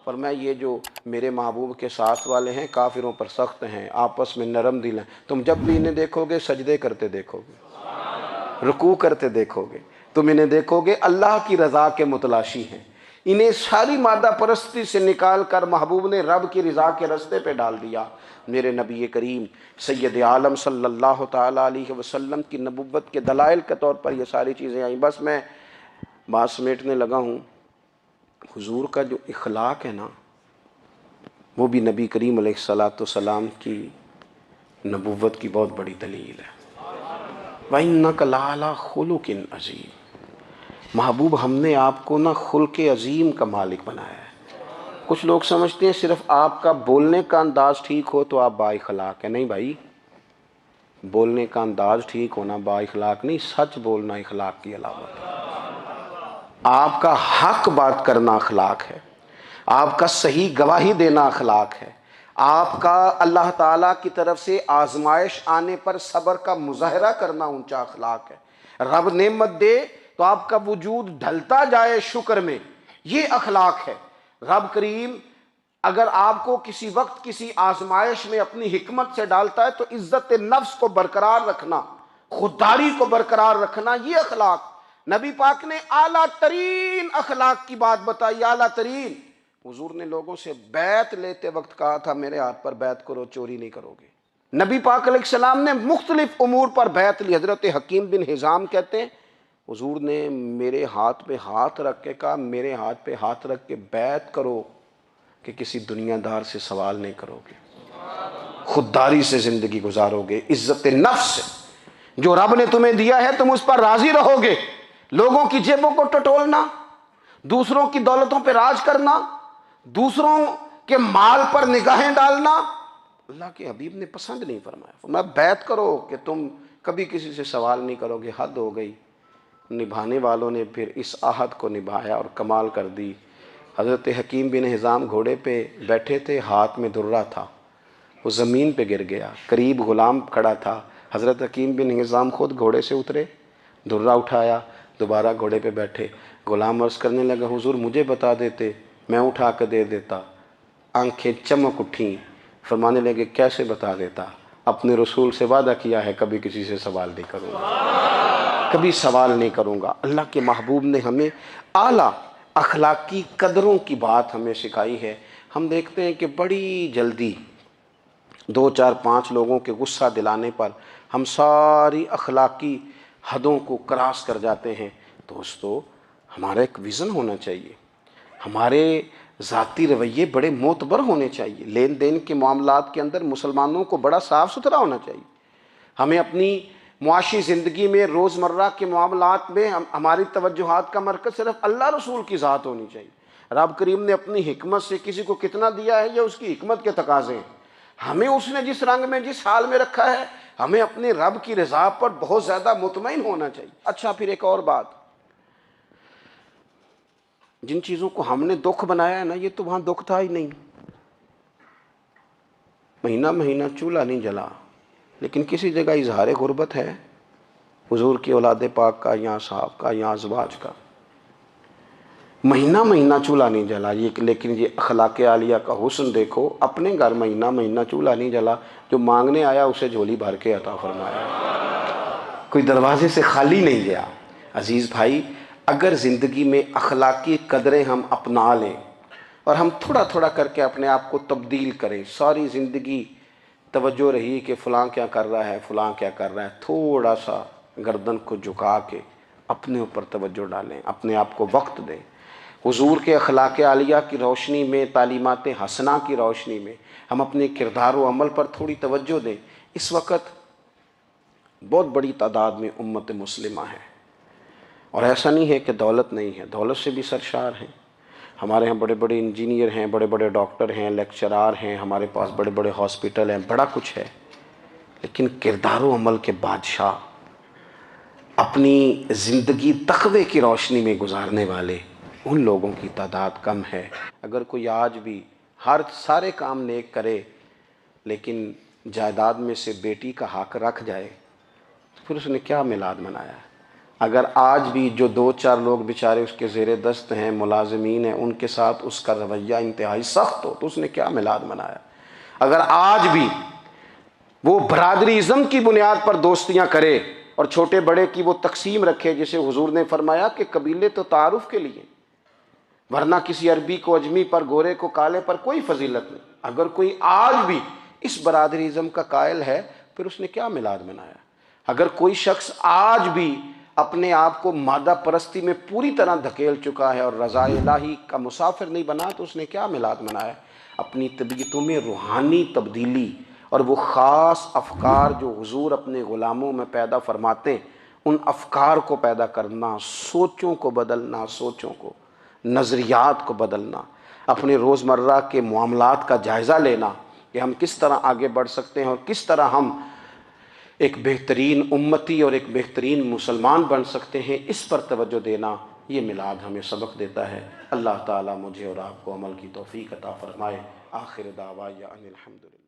فرمایا یہ جو میرے محبوب کے ساتھ والے ہیں کافروں پر سخت ہیں, آپس میں نرم دل ہیں. تم جب بھی انہیں دیکھو گے سجدے کرتے دیکھو گے, رکوع کرتے دیکھو گے, تم انہیں دیکھو گے اللہ کی رضا کے متلاشی ہیں. انہیں ساری مادہ پرستی سے نکال کر محبوب نے رب کی رضا کے رستے پہ ڈال دیا. میرے نبی کریم سید عالم صلی اللہ تعالیٰ علیہ وسلم کی نبوت کے دلائل کے طور پر یہ ساری چیزیں آئیں. بس میں بات سمیٹنے لگا ہوں. حضور کا جو اخلاق ہے نا, وہ بھی نبی کریم علیہ الصلوۃ والسلام کی نبوت کی بہت بڑی دلیل ہے. وَإِنَّكَ لَعَلَىٰ خُلُقٍ عَظِيمٍ. محبوب ہم نے آپ کو نا خلق عظیم کا مالک بنایا ہے. کچھ لوگ سمجھتے ہیں صرف آپ کا بولنے کا انداز ٹھیک ہو تو آپ با اخلاق ہیں. نہیں بھائی, بولنے کا انداز ٹھیک ہونا با اخلاق نہیں, سچ بولنا اخلاق کی علامت ہے. آپ کا حق بات کرنا اخلاق ہے, آپ کا صحیح گواہی دینا اخلاق ہے, آپ کا اللہ تعالیٰ کی طرف سے آزمائش آنے پر صبر کا مظاہرہ کرنا اونچا اخلاق ہے. رب نعمت دے تو آپ کا وجود ڈھلتا جائے شکر میں, یہ اخلاق ہے. رب کریم اگر آپ کو کسی وقت کسی آزمائش میں اپنی حکمت سے ڈالتا ہے تو عزت نفس کو برقرار رکھنا, خودداری کو برقرار رکھنا, یہ اخلاق. نبی پاک نے اعلیٰ ترین اخلاق کی بات بتائی، اعلیٰ ترین۔ حضور نے لوگوں سے بیعت لیتے وقت کہا تھا میرے ہاتھ پر بیعت کرو، چوری نہیں کرو گے۔ نبی پاک علیہ السلام نے مختلف امور پر بیعت لی۔ حضرت حکیم بن حزام کہتے ہیں حضور نے میرے ہاتھ پہ ہاتھ رکھ کے کہا میرے ہاتھ پہ ہاتھ رکھ کے بیعت کرو کہ کسی دنیا دار سے سوال نہیں کرو گے، خودداری سے زندگی گزارو گے، عزت نفس سے، جو رب نے تمہیں دیا ہے تم اس پر راضی رہو گے، لوگوں کی جیبوں کو ٹٹولنا، دوسروں کی دولتوں پہ راج کرنا، دوسروں کے مال پر نگاہیں ڈالنا اللہ کے حبیب نے پسند نہیں فرمایا۔ فرمایا بیعت کرو کہ تم کبھی کسی سے سوال نہیں کرو گے۔ حد ہو گئی۔ نبھانے والوں نے پھر اس عہد کو نبھایا اور کمال کر دی۔ حضرت حکیم بن حزام گھوڑے پہ بیٹھے تھے، ہاتھ میں درہ تھا، وہ زمین پہ گر گیا، قریب غلام کھڑا تھا، حضرت حکیم بن حزام خود گھوڑے سے اترے، درہ اٹھایا، دوبارہ گھوڑے پہ بیٹھے۔ غلام عرض کرنے لگا حضور مجھے بتا دیتے میں اٹھا کے دے دیتا۔ آنکھیں چمک اٹھیں، فرمانے لگے کیسے بتا دیتا، اپنے رسول سے وعدہ کیا ہے کبھی کسی سے سوال نہیں کروں گا، کبھی سوال نہیں کروں گا۔ اللہ کے محبوب نے ہمیں اعلیٰ اخلاقی قدروں کی بات ہمیں سکھائی ہے۔ ہم دیکھتے ہیں کہ بڑی جلدی 2 4 5 لوگوں کے غصہ دلانے پر ہم ساری اخلاقی حدوں کو کراس کر جاتے ہیں۔ دوستو ہمارا ایک ویژن ہونا چاہیے، ہمارے ذاتی رویے بڑے معتبر ہونے چاہیے، لین دین کے معاملات کے اندر مسلمانوں کو بڑا صاف ستھرا ہونا چاہیے۔ ہمیں اپنی معاشی زندگی میں روزمرہ کے معاملات میں ہماری توجہات کا مرکز صرف اللہ رسول کی ذات ہونی چاہیے۔ رب کریم نے اپنی حکمت سے کسی کو کتنا دیا ہے یہ اس کی حکمت کے تقاضے ہیں۔ ہمیں اس نے جس رنگ میں جس حال میں رکھا ہے ہمیں اپنے رب کی رضا پر بہت زیادہ مطمئن ہونا چاہیے۔ اچھا پھر ایک اور بات، جن چیزوں کو ہم نے دکھ بنایا ہے نا یہ تو وہاں دکھ تھا ہی نہیں۔ مہینہ مہینہ چولہا نہیں جلا، لیکن کسی جگہ اظہار غربت ہے، حضور کی اولاد پاک کا یا صحاب کا یا ازواج کا۔ مہینہ مہینہ چولہا نہیں جلا، لیکن یہ اخلاق عالیہ کا حسن دیکھو، اپنے گھر مہینہ مہینہ چولہا نہیں جلا، جو مانگنے آیا اسے جھولی بھر کے عطا فرمایا، کوئی دروازے سے خالی نہیں گیا۔ عزیز بھائی اگر زندگی میں اخلاقی قدریں ہم اپنا لیں اور ہم تھوڑا تھوڑا کر کے اپنے آپ کو تبدیل کریں، ساری زندگی توجہ رہی کہ فلاں کیا کر رہا ہے فلاں کیا کر رہا ہے، تھوڑا سا گردن کو جھکا کے اپنے اوپر توجہ ڈالیں، اپنے آپ کو وقت دیں، حضور کے اخلاق عالیہ کی روشنی میں، تعلیمات حسنہ کی روشنی میں ہم اپنے کردار و عمل پر تھوڑی توجہ دیں۔ اس وقت بہت بڑی تعداد میں امت مسلمہ ہے، اور ایسا نہیں ہے کہ دولت نہیں ہے، دولت سے بھی سرشار ہیں۔ ہمارے ہاں بڑے بڑے انجینئر ہیں، بڑے بڑے ڈاکٹر ہیں، لیکچرار ہیں، ہمارے پاس بڑے بڑے ہاسپٹل ہیں، بڑا کچھ ہے، لیکن کردار و عمل کے بادشاہ، اپنی زندگی تقوی کی روشنی میں گزارنے والے، ان لوگوں کی تعداد کم ہے۔ اگر کوئی آج بھی سارے کام نیک کرے لیکن جائیداد میں سے بیٹی کا حق رکھ جائے تو پھر اس نے کیا میلاد منایا ہے؟ اگر آج بھی جو 2 4 لوگ بیچارے اس کے زیر دست ہیں، ملازمین ہیں، ان کے ساتھ اس کا رویہ انتہائی سخت ہو تو اس نے کیا میلاد منایا؟ اگر آج بھی وہ برادری ازم کی بنیاد پر دوستیاں کرے اور چھوٹے بڑے کی وہ تقسیم رکھے، جسے حضور نے فرمایا کہ قبیلے تو تعارف کے لیے، ورنہ کسی عربی کو اجمی پر، گورے کو کالے پر کوئی فضیلت نہیں۔ اگر کوئی آج بھی اس برادری ازم کا قائل ہے پھر اس نے کیا میلاد منایا؟ اگر کوئی شخص آج بھی اپنے آپ کو مادہ پرستی میں پوری طرح دھکیل چکا ہے اور رضا الہی کا مسافر نہیں بنا تو اس نے کیا میلاد منایا؟ اپنی طبیعتوں میں روحانی تبدیلی اور وہ خاص افکار جو حضور اپنے غلاموں میں پیدا فرماتے ہیں، ان افکار کو پیدا کرنا، سوچوں کو بدلنا، سوچوں کو، نظریات کو بدلنا، اپنے روزمرہ کے معاملات کا جائزہ لینا کہ ہم کس طرح آگے بڑھ سکتے ہیں اور کس طرح ہم ایک بہترین امتی اور ایک بہترین مسلمان بن سکتے ہیں، اس پر توجہ دینا، یہ میلاد ہمیں سبق دیتا ہے۔ اللہ تعالیٰ مجھے اور آپ کو عمل کی توفیق عطا فرمائے۔ آخر دعوایا ان الحمدللہ۔